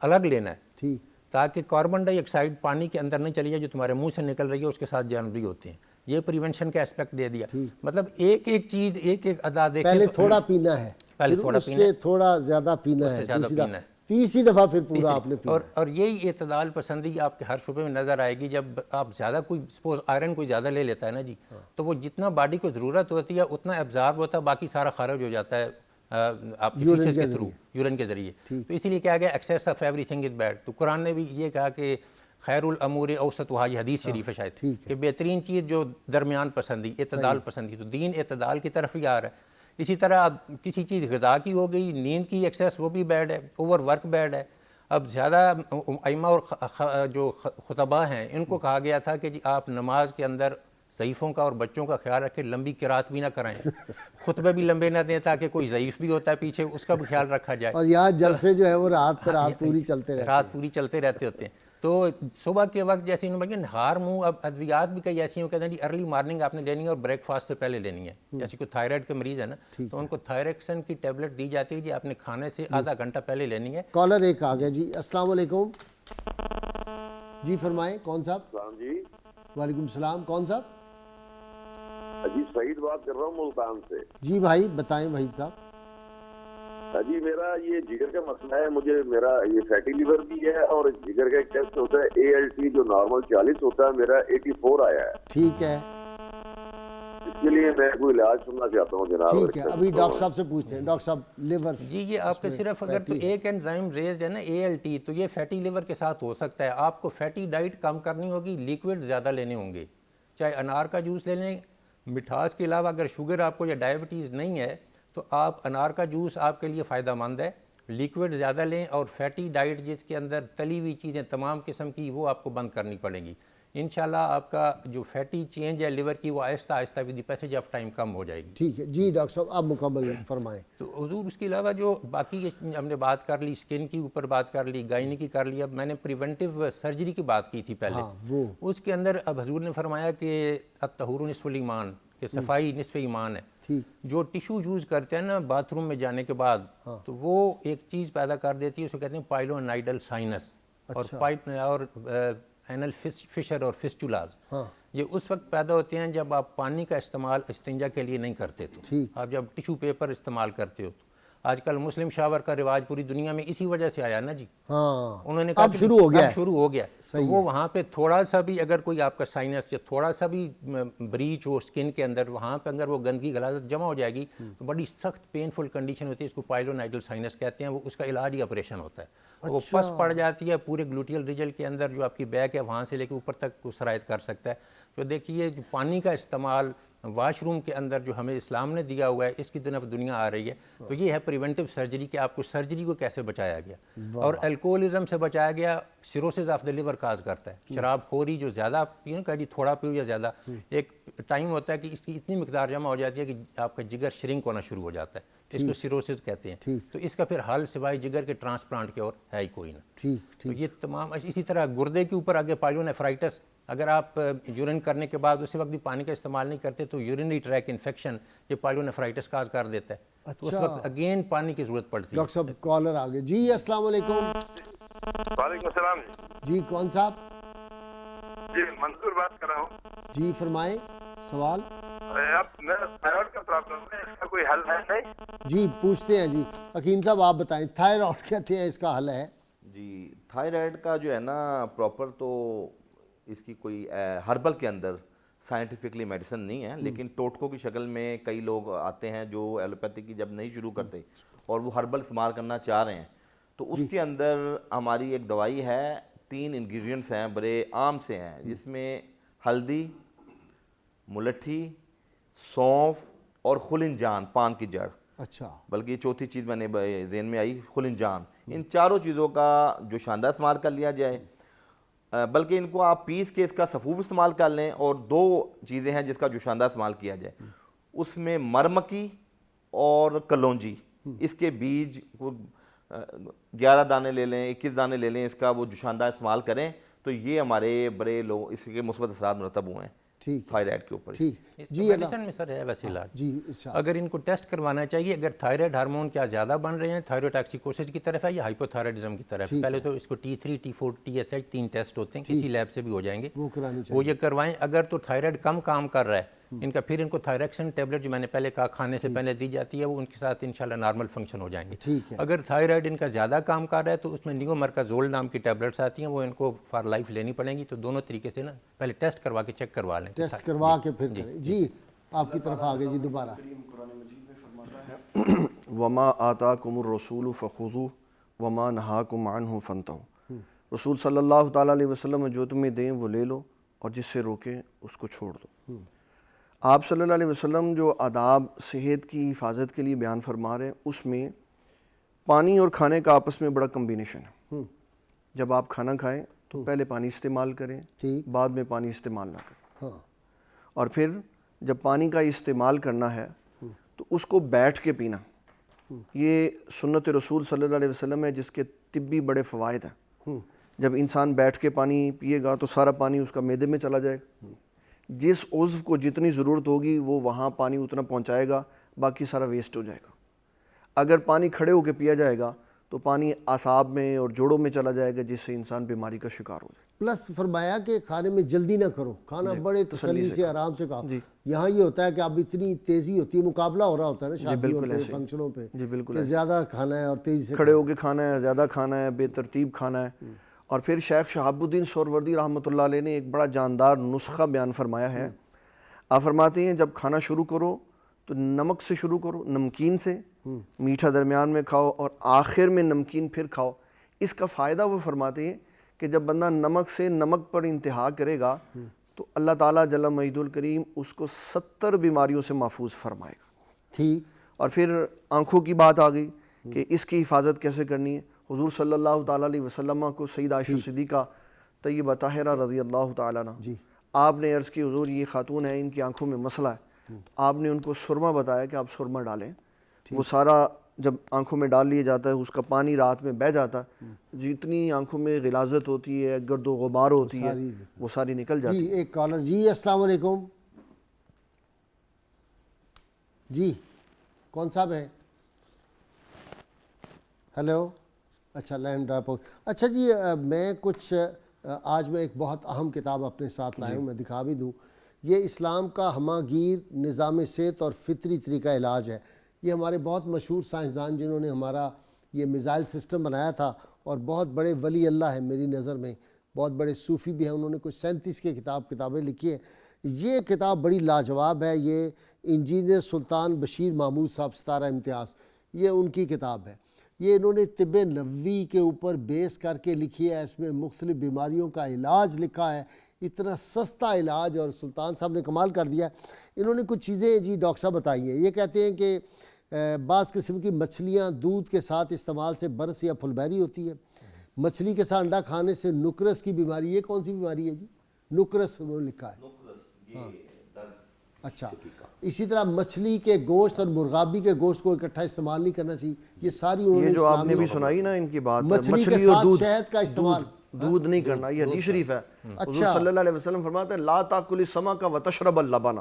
الگ لینا ہے، تاکہ کاربن ڈائی آکسائڈ پانی کے اندر نہیں چلی جائے جو تمہارے منہ سے نکل رہی ہے، اس کے ساتھ جانوری ہوتے ہیں. یہ پریونشن کا اسپیکٹ دے دیا. مطلب ایک ایک چیز، ایک ایک ادا دیکھیں. پہلے تھوڑا پینا ہے، پہلے پھر تھوڑا اس پینا سے تھوڑا زیادہ پینا اس ہے، سے زیادہ پینا ہے، تیسری دفعہ پھر پورا آپ نے پینا اور یہی اعتدال پسندی آپ کے ہر شعبے میں نظر آئے گی. جب آپ زیادہ کوئی سپوز آئرن کوئی زیادہ لے لیتا ہے نا جی، تو وہ جتنا باڈی کو ضرورت ہوتی ہے اتنا ایبزارب ہوتا ہے، باقی سارا خارج ہو جاتا ہے آپ کے فیسز کے تھرو، یورین کے ذریعے. تو اسی لیے کہا گیا access of every thing is bad. تو قرآن نے بھی یہ کہا کہ خیر الامور اوسطھا، یہ حدیث شریف ہے شاید، کہ بہترین چیز جو درمیان پسندی، اعتدال پسندی. تو دین اعتدال کی طرف ہی آ رہا ہے. اسی طرح اب کسی چیز غذا کی ہو گئی، نیند کی ایکسیس وہ بھی بیڈ ہے، اوور ورک بیڈ ہے. اب زیادہ ائمہ اور جو خطباء ہیں ان کو کہا گیا تھا کہ جی آپ نماز کے اندر ضعیفوں کا اور بچوں کا خیال رکھیں، لمبی قرات بھی نہ کرائیں، خطبے بھی لمبے نہ دیں تاکہ کوئی ضعیف بھی ہوتا ہے پیچھے اس کا بھی خیال رکھا جائے. اور یہاں جلسے جو ہے وہ رات پوری چلتے رہتے ہیں، رات پوری چلتے رہتے ہوتے ہیں. تو صبح کے وقت جیسے انہوں نے نہار منہ، اب ادویات بھی کئی ایسی ہیں کہتے ہیں جی ارلی مارننگ آپ نے لینی ہے اور بریک فاسٹ سے پہلے لینی ہے. جیسے کوئی تھائرائڈ کے مریض ہے نا تو ان کو تھائریکسن کی ٹیبلٹ دی جاتی ہے جی آپ نے کھانے سے آدھا گھنٹہ پہلے لینی ہے. کالر ایک آ گیا جی. السلام علیکم. جی فرمائیں. کون صاحب؟ السلام جی. وعلیکم السلام. کون صاحب؟ جی سعید بات کر رہا ہوں ملتان سے. جی بھائی بتائیں وحید صاحب. جی میرا یہ جگر کا مسئلہ ہے، مجھے میرا یہ فیٹی لیور بھی ہے اور جگر کا ایک ٹیسٹ ہوتا ہے ALT جو نارمل 40 ہوتا ہے، میرا 84 آیا ہے. ٹھیک ہے، اس کے لیے میں کوئی علاج سننا چاہتا ہوں جناب. ٹھیک ہے، ابھی ڈاکٹر صاحب سے پوچھتے ہیں. ڈاکٹر صاحب لیور جی یہ آپ کے صرف اگر تو ایک انزائم ریزڈ ہے نا ALT، تو یہ فیٹی لیور کے ساتھ ہو سکتا ہے. آپ کو فیٹی ڈائٹ کم کرنی ہوگی، لیکوڈ زیادہ لینے ہوں گے. چاہے انار کا جوس لے لیں، مٹھاس کے علاوہ اگر شوگر آپ کو یا ڈائبٹیز نہیں ہے تو آپ انار کا جوس آپ کے لیے فائدہ مند ہے. لیکوڈ زیادہ لیں اور فیٹی ڈائٹ جس کے اندر تلی ہوئی چیزیں تمام قسم کی وہ آپ کو بند کرنی پڑیں گی. انشاءاللہ آپ کا جو فیٹی چینج ہے لیور کی وہ آہستہ آہستہ with the passage of time کم ہو جائے گی. ٹھیک ہے جی ڈاکٹر صاحب آپ مکمل فرمائیں. تو حضور اس کے علاوہ جو باقی ہم نے بات کر لی، اسکن کی اوپر بات کر لی، گائنی کی کر لی. اب میں نے پریونٹیو سرجری کی بات کی تھی پہلے، اس کے اندر اب حضور نے فرمایا کہ الطہور نصف الایمان، کہ صفائی نصف ایمان ہے. جو ٹیشو یوز کرتے ہیں نا باتھ روم میں جانے کے بعد تو وہ ایک چیز پیدا کر دیتی ہے، اس کو کہتے ہیں پائلونائڈل سائنس اور اینل فشر اور فسٹولاز. یہ اس وقت پیدا ہوتے ہیں جب آپ پانی کا استعمال استنجا کے لیے نہیں کرتے. تو آپ جب ٹیشو پیپر استعمال کرتے ہو تو آج کل مسلم شاور کا رواج پوری دنیا میں اسی وجہ سے آیا نا جی. انہوں نے کہا اب شروع ہو گیا تو وہ وہاں پہ تھوڑا سا بھی اگر کوئی آپ کا سائنس یا تھوڑا سا بھی بریچ ہو اسکن کے اندر، وہاں پہ اگر وہ گندگی غلاظت جمع ہو جائے گی تو بڑی سخت پینفل کنڈیشن ہوتی ہے، اس کو پائلونائڈل سائنس کہتے ہیں. وہ اس کا علاج ہی آپریشن ہوتا ہے. وہ پس پڑ جاتی ہے پورے گلوٹیل ریجل کے اندر، جو آپ کی بیک ہے وہاں سے لے کے اوپر تک وہ سرایت کر سکتا ہے. تو دیکھیے جو پانی کا استعمال واش روم کے اندر جو ہمیں اسلام نے دیا ہوا ہے، اس کی طرف دنیا آ رہی ہے. تو یہ ہے پریونٹیو سرجری کہ آپ کو سرجری کو کیسے بچایا گیا. اور الکوہولزم سے بچایا گیا. Cirrhosis of the liver cause کرتا ہے. شراب خوری جو زیادہ پیو نا، کہ جی تھوڑا پیو یا زیادہ، ایک ٹائم ہوتا ہے کہ اس کی اتنی مقدار جمع ہو جاتی ہے کہ آپ کا جگر شرنک ہونا شروع ہو جاتا ہے. اس کو سیروسز کہتے ہیں. تو اس کا پھر حل سوائے جگر کے ٹرانسپلانٹ کے اور ہے ہی کوئی نہ. تو یہ تمام اسی طرح گردے کے اوپر آگے پائلونیفرائٹس، اگر آپ یورین کرنے کے بعد اسی وقت بھی پانی کا استعمال نہیں کرتے تو یورینری ٹریک انفیکشن یہ پائلونیفرائٹس کاز کر دیتا ہے. تو اس وقت اگین پانی کی ضرورت پڑتی ہے. ڈاکٹر صاحب کالر آگے. جی السلام علیکم. وعلیکم السلام. جی کون صاحب؟ جی منصور بات کر رہا ہوں. جی فرمائیں سوال. تھائرائیڈ کا پرابلم ہے، اس کا کوئی حل ہے نہیں؟ جی پوچھتے ہیں. جی حکیم صاحب آپ بتائیں تھائرائیڈ کہتے ہیں، اس کا حل ہے؟ جی تھائرائیڈ کا جو ہے نا پراپر تو اس کی کوئی ہربل کے اندر سائنٹیفکلی میڈیسن نہیں ہے، لیکن ٹوٹکوں کی شکل میں کئی لوگ آتے ہیں جو ایلوپیتھی کی جب نہیں شروع کرتے اور وہ ہربل استعمال کرنا چاہ رہے ہیں. تو اس کے اندر ہماری ایک دوائی ہے، 3 انگریڈینٹس ہیں بڑے عام سے ہیں، جس میں ہلدی، ملٹھی، سونف اور خلنجان، پان کی جڑ. اچھا. بلکہ چوتھی چیز میں نے ذہن میں آئی خلنجان. ان چاروں چیزوں کا جو شاندار استعمال کر لیا جائے، بلکہ ان کو آپ پیس کے اس کا سفوف استعمال کر لیں. اور 2 چیزیں ہیں جس کا جو شاندار استعمال کیا جائے، اس میں مرمکی اور کلونجی، اس کے بیج 11 دانے لے لیں، 21 دانے لے لیں، اس کا وہ جو شاندار استعمال کریں تو یہ ہمارے بڑے لوگ اس کے مثبت اثرات مرتب ہوئے ہیں تھائرائیڈ کے اوپر. جی میڈیسن میں سر ہے ویسے علاج. جی اگر ان کو ٹیسٹ کروانا چاہیے، اگر تھائرائڈ ہارمون کیا زیادہ بن رہے ہیں، تھائروٹاکسیکوسس کی طرف ہے یا ہائپوتھائرائڈزم کی طرف ہے. پہلے تو اس کو T3 T4 TSH 3 ٹیسٹ ہوتے ہیں، کسی لیب سے بھی ہو جائیں گے، وہ یہ کروائیں. اگر تو تھائرائڈ کم کام کر رہا ہے ان کا پھر ان کو تھائریکسن ٹیبلٹ جو میں نے پہلے کہا کھانے سے پہلے دی جاتی ہے، وہ ان کے ساتھ انشاءاللہ نارمل فنکشن ہو جائیں گے. اگر تھائرائڈ ان کا زیادہ کام کر رہا ہے تو اس میں نیومرکازول نام کی ٹیبلٹس آتی ہیں، وہ ان کو فار لائف لینی پڑیں گی. تو دونوں طریقے سے نا پہلے ٹیسٹ کروا کے چیک کروا لیں، ٹیسٹ کروا کے پھر کریں. جی آپ کی طرف آگے جی دوبارہ. وما آتاکم الرسول فخذوہ وما نہاکم عنہ فانتہوا. رسول صلی اللہ تعالیٰ علیہ وسلم جو تمہیں دیں وہ لے لو اور جس سے روکیں اس کو چھوڑ دو. آپ صلی اللہ علیہ وسلم جو آداب صحت کی حفاظت کے لیے بیان فرما رہے ہیں، اس میں پانی اور کھانے کا آپس میں بڑا کمبینیشن ہے. جب آپ کھانا کھائیں تو پہلے پانی استعمال کریں، بعد میں پانی استعمال نہ کریں. اور پھر جب پانی کا استعمال کرنا ہے تو اس کو بیٹھ کے پینا. یہ سنت رسول صلی اللہ علیہ وسلم ہے جس کے طبی بڑے فوائد ہیں. جب انسان بیٹھ کے پانی پیے گا تو سارا پانی اس کا معدے میں چلا جائے گا. جس عضو کو جتنی ضرورت ہوگی وہ وہاں پانی اتنا پہنچائے گا، باقی سارا ویسٹ ہو جائے گا. اگر پانی کھڑے ہو کے پیا جائے گا تو پانی اعصاب میں اور جوڑوں میں چلا جائے گا، جس سے انسان بیماری کا شکار ہو جائے. پلس فرمایا کہ کھانے میں جلدی نہ کرو، کھانا بڑے تسلی سے آرام سے کھاؤ. یہاں یہ ہوتا ہے کہ اب اتنی تیزی ہوتی ہے، مقابلہ ہو رہا ہوتا ہے نا شادیوں پہ، فنکشنوں پہ، کہ زیادہ کھانا ہے اور تیزی سے کھڑے ہو کے کھانا ہے، زیادہ کھانا ہے، بے ترتیب کھانا ہے. اور پھر شیخ شہاب الدین سہروردی رحمۃ اللہ علیہ نے ایک بڑا جاندار نسخہ بیان فرمایا ہے. آپ فرماتے ہیں جب کھانا شروع کرو تو نمک سے شروع کرو، نمکین سے، میٹھا درمیان میں کھاؤ اور آخر میں نمکین پھر کھاؤ. اس کا فائدہ وہ فرماتے ہیں کہ جب بندہ نمک سے نمک پر انتہا کرے گا تو اللہ تعالیٰ جل مجید الکریم اس کو 70 بیماریوں سے محفوظ فرمائے گا. ٹھیک. اور پھر آنکھوں کی بات آ گئی کہ اس کی حفاظت کیسے کرنی ہے. حضور صلی اللہ تعالیٰ علیہ وسلم کو سید عائشہ صدیقہ طیبہ طاہرہ رضی اللہ تعالیٰ عنہ، آپ نے عرض کی حضور یہ خاتون ہے، ان کی آنکھوں میں مسئلہ ہے. آپ نے ان کو سرما بتایا کہ آپ سرما ڈالیں. وہ سارا جب آنکھوں میں ڈال لیا جاتا ہے اس کا پانی رات میں بہہ جاتا ہے، جتنی آنکھوں میں غلاظت ہوتی ہے، گرد و غبار ہوتی ہے، وہ ساری نکل جاتی ہے. جی ایک کالر. جی السلام علیکم. جی کون صاحب ہے؟ ہیلو. اچھا لائن ڈراپ ہو. اچھا جی میں کچھ آج میں ایک بہت اہم کتاب اپنے ساتھ لایا ہوں، میں دکھا بھی دوں. یہ اسلام کا ہماگیر نظام صحت اور فطری طریقہ علاج ہے. یہ ہمارے بہت مشہور سائنسدان جنہوں نے ہمارا یہ میزائل سسٹم بنایا تھا اور بہت بڑے ولی اللہ ہیں میری نظر میں، بہت بڑے صوفی بھی ہیں، انہوں نے کوئی 37 کے کتابیں لکھی ہیں. یہ کتاب بڑی لاجواب ہے. یہ انجینئر سلطان بشیر محمود صاحب ستارہ امتیاز، یہ ان کی کتاب ہے. یہ انہوں نے طب نبوی کے اوپر بیس کر کے لکھی ہے. اس میں مختلف بیماریوں کا علاج لکھا ہے، اتنا سستا علاج، اور سلطان صاحب نے کمال کر دیا. انہوں نے کچھ چیزیں جی ڈاکٹر صاحب بتائی ہیں. یہ کہتے ہیں کہ بعض قسم کی مچھلیاں دودھ کے ساتھ استعمال سے برس یا پھلبیری ہوتی ہے. مچھلی کے ساتھ انڈا کھانے سے نکرس کی بیماری. یہ کون سی بیماری ہے جی؟ نکرس انہوں نے لکھا ہے. ہاں اچھا. اسی طرح مچھلی کے گوشت اور مرغابی کے گوشت کو اکٹھا استعمال نہیں کرنا چاہیے. یہ ساری انہوں نے جو آپ نے بھی سنائی نا ان کی بات، مچھلی کے ساتھ شہد کا استعمال، دودھ نہیں کرنا. یہ حدیث شریف ہے. حضور صلی اللہ علیہ وسلم فرماتے ہیں لا تاکل السمک وتشرب اللبن،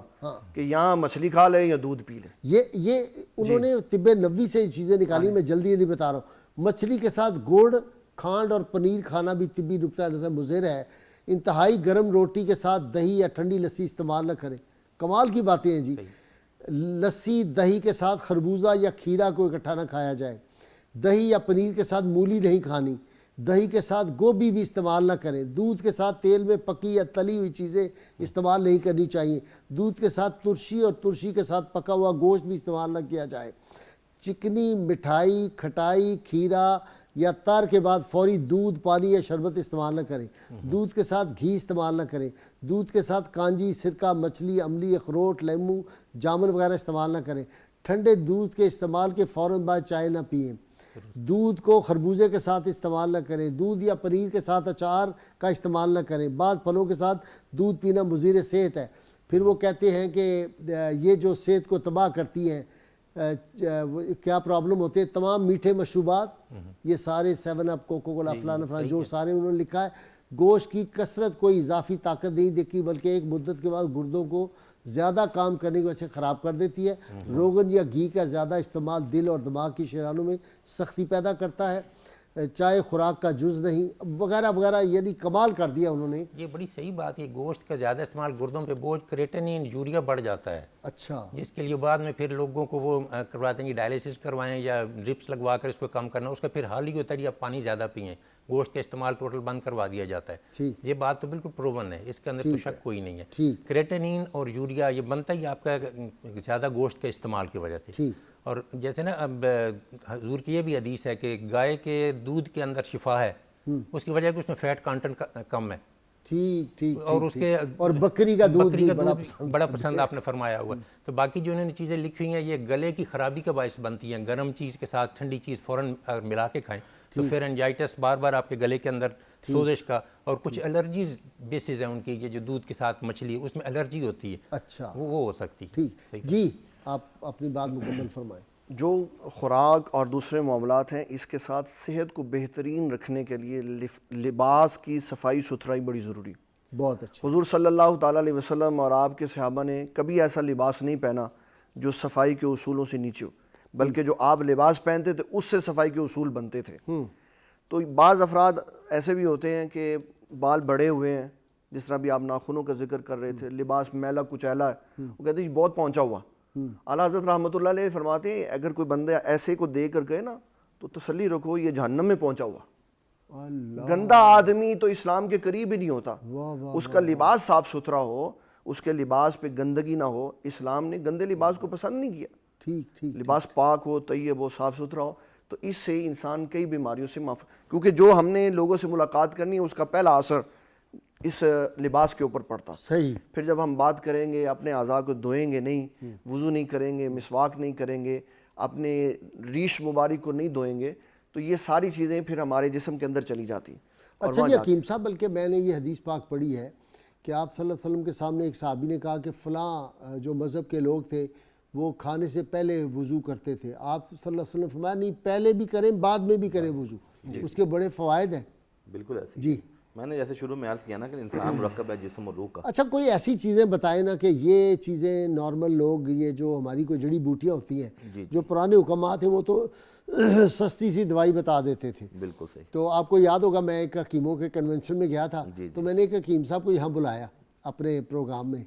کہ یہاں مچھلی کھا لے یا دودھ پی لے. یہ انہوں نے طب نبوی سے چیزیں نکالی. میں جلدی بتا رہا ہوں. مچھلی کے ساتھ گڑ، کھانڈ اور پنیر کھانا بھی طبی نقطہ نظر مضر ہے. انتہائی گرم روٹی کے ساتھ دہی یا ٹھنڈی لسی استعمال نہ کریں. کمال کی باتیں ہیں جی. لسی دہی کے ساتھ خربوزہ یا کھیرا کو اکٹھا نہ کھایا جائے. دہی یا پنیر کے ساتھ مولی نہیں کھانی. دہی کے ساتھ گوبھی بھی استعمال نہ کریں. دودھ کے ساتھ تیل میں پکی یا تلی ہوئی چیزیں استعمال نہیں کرنی چاہیے. دودھ کے ساتھ ترشی اور ترشی کے ساتھ پکا ہوا گوشت بھی استعمال نہ کیا جائے. چکنی، مٹھائی، کھٹائی، کھیرا یا تر کے بعد فوری دودھ، پانی یا شربت استعمال نہ کریں. دودھ کے ساتھ گھی استعمال نہ کریں. دودھ کے ساتھ کانجی، سرکہ، مچھلی، املی، اخروٹ، لیمو، جامن وغیرہ استعمال نہ کریں. ٹھنڈے دودھ کے استعمال کے فوراً بعد چائے نہ پئیں. دودھ کو خربوزے کے ساتھ استعمال نہ کریں. دودھ یا پنیر کے ساتھ اچار کا استعمال نہ کریں. بعض پھلوں کے ساتھ دودھ پینا مضر صحت ہے. پھر وہ کہتے ہیں کہ یہ جو صحت کو تباہ کرتی ہیں، کیا پرابلم ہوتے ہیں. تمام میٹھے مشروبات، یہ سارے 7 اپ، کوکو کولا، فلانا فلانا، جو سارے انہوں نے لکھا ہے. گوشت کی کثرت کوئی اضافی طاقت نہیں دیتی، بلکہ ایک مدت کے بعد گردوں کو زیادہ کام کرنے کی وجہ سے خراب کر دیتی ہے. روغن یا گھی کا زیادہ استعمال دل اور دماغ کی شریانوں میں سختی پیدا کرتا ہے. چائے خوراک کا جز نہیں وغیرہ وغیرہ، یعنی کمال کر دیا انہوں نے۔ یہ بڑی صحیح بات ہے، گوشت کا زیادہ استعمال گردوں پہ بوجھ، کریٹنین، یوریا بڑھ جاتا ہے، اچھا جس کے لیے بعد میں پھر لوگوں کو وہ کرواتے ہیں کہ ڈائلیسس کروائیں یا ڈرپس لگوا کر اس کو کم کرنا، اس کا پھر حال ہی ہوتا ہے آپ پانی زیادہ پئیں، گوشت کا استعمال ٹوٹل بند کروا دیا جاتا ہے۔ یہ بات تو بالکل پروون ہے، اس کے اندر تو شک کوئی نہیں ہے۔ کریٹنین اور یوریا یہ بنتا ہی آپ کا زیادہ گوشت کے استعمال کی وجہ سے۔ اور جیسے نا اب حضور کی یہ بھی حدیث ہے کہ گائے کے دودھ کے اندر شفا ہے، اس کی وجہ کہ اس میں فیٹ کانٹنٹ کم ہے، ٹھیک ٹھیک، اور اس کے اور بکری کا دودھ بھی بڑا پسند آپ نے فرمایا ہوا ہے۔ تو باقی جو انہوں نے چیزیں لکھی ہوئی ہیں یہ گلے کی خرابی کا باعث بنتی ہیں، گرم چیز کے ساتھ ٹھنڈی چیز فوراً ملا کے کھائیں تو پھر انجائٹس بار بار آپ کے گلے کے اندر سوزش کا، اور کچھ الرجیز بیسز ہیں ان کی، یہ جو دودھ کے ساتھ مچھلی ہے اس میں الرجی ہوتی ہے، اچھا وہ ہو سکتی ہے۔ ٹھیک جی، آپ اپنی بات مکمل فرمائیں۔ جو خوراک اور دوسرے معاملات ہیں، اس کے ساتھ صحت کو بہترین رکھنے کے لیے لباس کی صفائی ستھرائی بڑی ضروری۔ بہت اچھا۔ حضور صلی اللہ تعالیٰ علیہ وسلم اور آپ کے صحابہ نے کبھی ایسا لباس نہیں پہنا جو صفائی کے اصولوں سے نیچے ہو، بلکہ جو آپ لباس پہنتے تھے اس سے صفائی کے اصول بنتے تھے۔ تو بعض افراد ایسے بھی ہوتے ہیں کہ بال بڑے ہوئے ہیں، جس طرح بھی آپ ناخنوں کا ذکر کر رہے تھے، لباس میلا کچیلا ہے، وہ کہتے ہیں بہت پہنچا ہوا۔ اعلیٰ حضرت رحمۃ اللہ علیہ فرماتے ہیں اگر کوئی بندہ ایسے کو دیکھ کر کہے نا تو تسلی رکھو یہ جہنم میں پہنچا ہوا۔ گندا آدمی تو اسلام کے قریب ہی نہیں ہوتا، اس کا لباس صاف ستھرا ہو، اس کے لباس پہ گندگی نہ ہو۔ اسلام نے گندے لباس کو پسند نہیں کیا، ٹھیک، لباس پاک ہو، طیب ہو، صاف ستھرا ہو، تو اس سے انسان کئی بیماریوں سے کیونکہ جو ہم نے لوگوں سے ملاقات کرنی ہے اس کا پہلا اثر اس لباس کے اوپر پڑتا۔ صحیح۔ پھر جب ہم بات کریں گے اپنے اعضاء کو دھوئیں گے نہیں، وضو نہیں کریں گے، مسواک نہیں کریں گے، اپنے ریش مبارک کو نہیں دھوئیں گے، تو یہ ساری چیزیں پھر ہمارے جسم کے اندر چلی جاتی ہیں۔ اچھا جی حکیم صاحب، بلکہ میں نے یہ حدیث پاک پڑھی ہے کہ آپ صلی اللہ علیہ وسلم کے سامنے ایک صحابی نے کہا کہ فلاں جو مذہب کے لوگ تھے وہ کھانے سے پہلے وضو کرتے تھے، آپ صلی اللہ علیہ وسلم نے فرمایا نہیں، پہلے بھی کریں بعد میں بھی کریں وضو، اس کے بڑے فوائد ہیں۔ بالکل ایسی جی، میں نے جیسے شروع میں عرض کیا نا کہ انسان مرکب ہے جسم اور روح کا۔ اچھا کوئی ایسی چیزیں بتائیں نا کہ یہ چیزیں نارمل لوگ، یہ جو ہماری کوئی جڑی بوٹیاں ہوتی ہیں، جو پرانے حکمات ہیں وہ تو سستی سی دوائی بتا دیتے تھے۔ بالکل صحیح۔ تو آپ کو یاد ہوگا میں ایک حکیموں کے کنونشن میں گیا تھا، تو میں نے ایک حکیم صاحب کو یہاں بلایا اپنے پروگرام میں،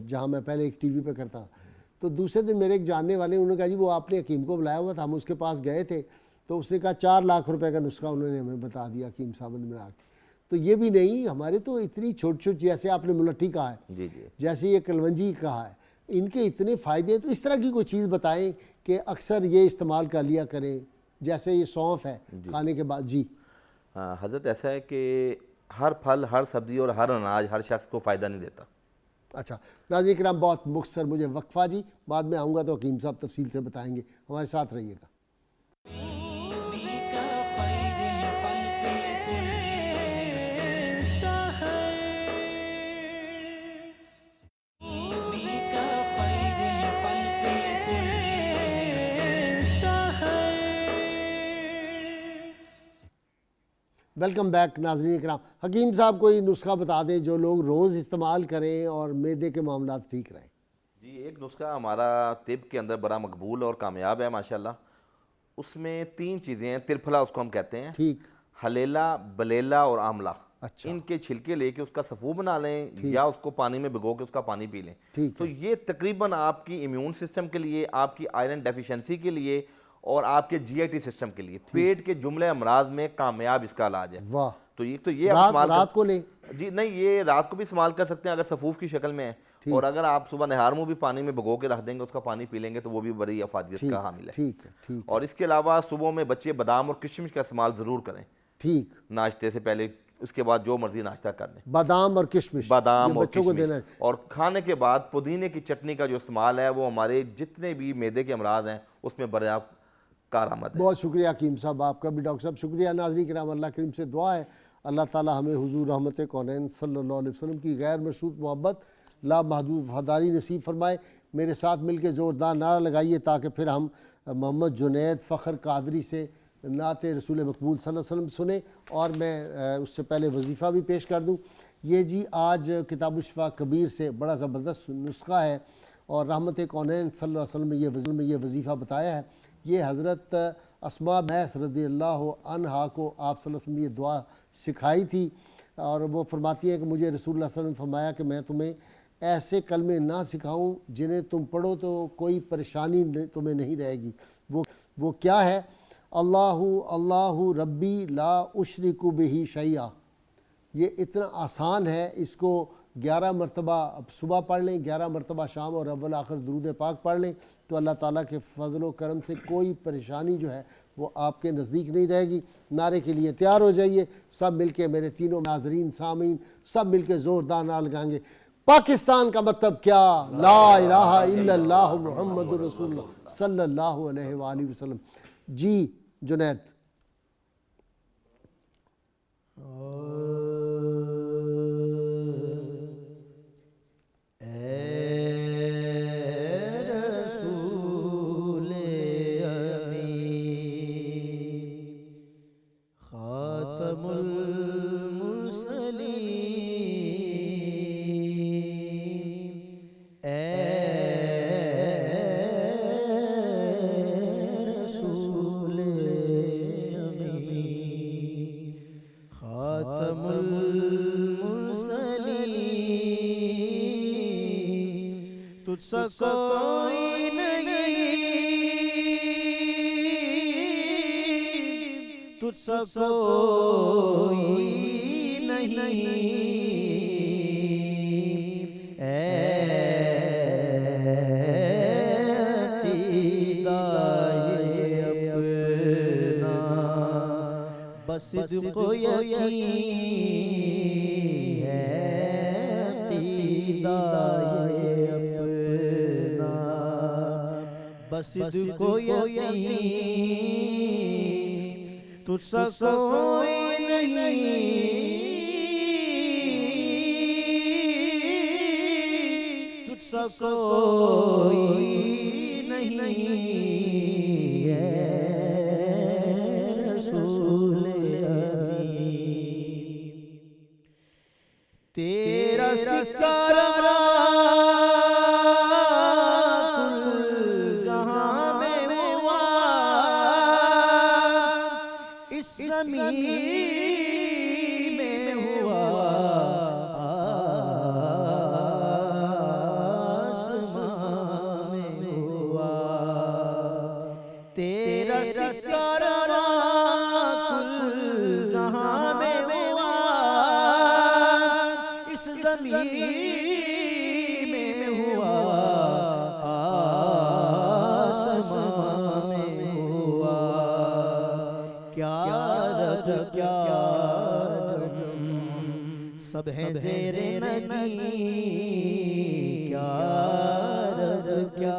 جہاں میں پہلے ایک ٹی وی پہ کرتا تھا۔ تو دوسرے دن میرے ایک جاننے والے انہوں نے کہا جی وہ آپ نے حکیم کو بلایا ہوا تھا، ہم اس کے پاس گئے تھے، تو اس نے کہا 4 لاکھ روپے کا نسخہ انہوں نے ہمیں بتا دیا حکیم صاحب نے ملا کے۔ تو یہ بھی نہیں، ہمارے تو اتنی چھوٹی چھوٹی، جیسے آپ نے ملٹھی کہا ہے، جیسے یہ کلونجی کہا ہے، ان کے اتنے فائدے ہیں، تو اس طرح کی کوئی چیز بتائیں کہ اکثر یہ استعمال کر لیا کریں، جیسے یہ سونف ہے کھانے کے بعد۔ جی حضرت ایسا ہے کہ ہر پھل، ہر سبزی اور ہر اناج ہر شخص کو فائدہ نہیں دیتا۔ اچھا ناظرین کرام، بہت مختصر مجھے وقفہ جی، بعد میں آؤں گا تو حکیم صاحب تفصیل سے بتائیں گے، ہمارے ساتھ رہیے گا۔ ویلکم بیک ناظرین کرام۔ حکیم صاحب کوئی نسخہ بتا دیں جو لوگ روز استعمال کریں اور معدے کے معاملات ٹھیک رہیں۔ جی ایک نسخہ ہمارا طب کے اندر بڑا مقبول اور کامیاب ہے ماشاءاللہ، اس میں 3 چیزیں ہیں، ترفلا اس کو ہم کہتے ہیں، ٹھیک، حلیلا، بلیلا اور آملہ۔ اچھا، ان کے چھلکے لے کے اس کا سفو بنا لیں یا اس کو پانی میں بھگو کے اس کا پانی پی لیں، تو یہ تقریباً آپ کی امیون سسٹم کے لیے، آپ کی آئرن ڈیفیشنسی کے لیے اور آپ کے جی آئی ٹی سسٹم کے لیے، پیٹ کے جملے امراض میں کامیاب اس کا علاج ہے۔ واہ، تو یہ آپ رات کو لیں؟ جی نہیں، یہ رات کو بھی استعمال کر سکتے ہیں اگر سفوف کی شکل میں ہے، اور اگر آپ صبح نہار منہ بھی پانی میں بھگو کے رکھ دیں گے، اس کا پانی پی لیں گے تو وہ بھی بڑی افادیت کا حامل ہے۔ ٹھیک ہے۔ اور اس کے علاوہ صبح میں بچے بادام اور کشمش کا استعمال ضرور کریں، ٹھیک، ناشتے سے پہلے، اس کے بعد جو مرضی ناشتہ کر لیں، بادام اور کشمش، بادام اور بچوں کو دینا ہے۔ اور کھانے کے بعد پودینے کی چٹنی کا جو استعمال ہے وہ ہمارے جتنے بھی معدے کے امراض ہیں اس میں بڑا کارآمد ہے۔ بہت شکریہ حکیم صاحب، آپ کا بھی ڈاکٹر صاحب شکریہ۔ ناظرین کرام، اللہ کریم سے دعا ہے اللہ تعالیٰ ہمیں حضور رحمت کونین صلی اللہ علیہ وسلم کی غیر مشروط محبت، لامحدود وفاداری نصیب فرمائے۔ میرے ساتھ مل کے زوردار نعرہ لگائیے تاکہ پھر ہم محمد جنید فخر قادری سے نعت رسول مقبول صلی اللہ علیہ وسلم سنیں، اور میں اس سے پہلے وظیفہ بھی پیش کر دوں۔ یہ جی آج کتاب الشفا کبیر سے بڑا زبردست نسخہ ہے، اور رحمت کونین صلی اللہ علیہ وسلم نے یہ وظیفہ بتایا ہے۔ یہ حضرت اسماء بیس رضی اللہ عنہا کو آپ صلی اللہ علیہ وسلم یہ دعا سکھائی تھی، اور وہ فرماتی ہیں کہ مجھے رسول اللہ صلی اللہ علیہ وسلم نے فرمایا کہ میں تمہیں ایسے کلمے نہ سکھاؤں جنہیں تم پڑھو تو کوئی پریشانی تمہیں نہیں رہے گی۔ وہ کیا ہے؟ اللہ اللہ ربی لا اشرک بہ شیئا۔ یہ اتنا آسان ہے، اس کو 11 مرتبہ صبح پڑھ لیں، 11 مرتبہ شام، اور اول آخر درود پاک پڑھ لیں تو اللہ تعالیٰ کے فضل و کرم سے کوئی پریشانی جو ہے وہ آپ کے نزدیک نہیں رہے گی۔ نعرے کے لیے تیار ہو جائیے، سب مل کے، میرے تینوں ناظرین سامعین سب مل کے زوردار نعرہ لگائیں گے۔ پاکستان کا مطلب کیا؟ لا الہ الا اللہ محمد رسول اللہ صلی اللہ علیہ وآلہ وسلم۔ جی جنید۔ کوئی نہیں تجھ سا کوئی نہیں، اے عقیدہ اپنا بس صدق و یقین، اے عقیدہ بس صدق و یقین، تجھ سا کوئی نہیں، تجھ سا کوئی نہیں، اے رسول امین۔ تیرا سکارہ سب ہے زیر نگی، کیا رب کیا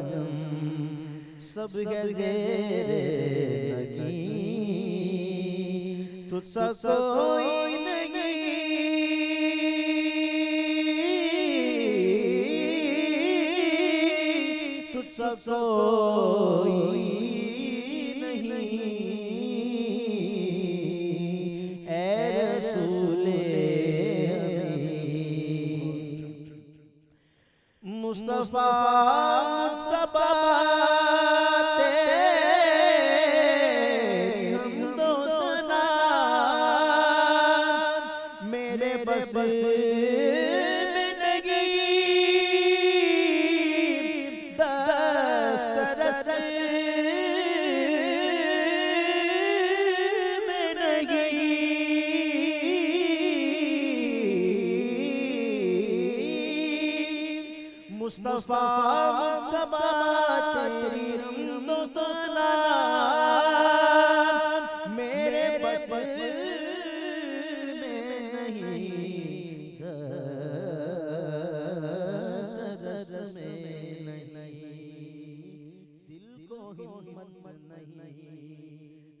جم، سب ہے زیر نگی، تجھ سا کوئی نہیں، تجھ سا کوئی مصطفیٰ مجتبیٰ تیری حمد و ثنا، میرے بس میں نہیں، دست رس میں نہیں، مصطفیٰ مجتبیٰ تیری حمد و ثنا، میرے بس میں نہیں،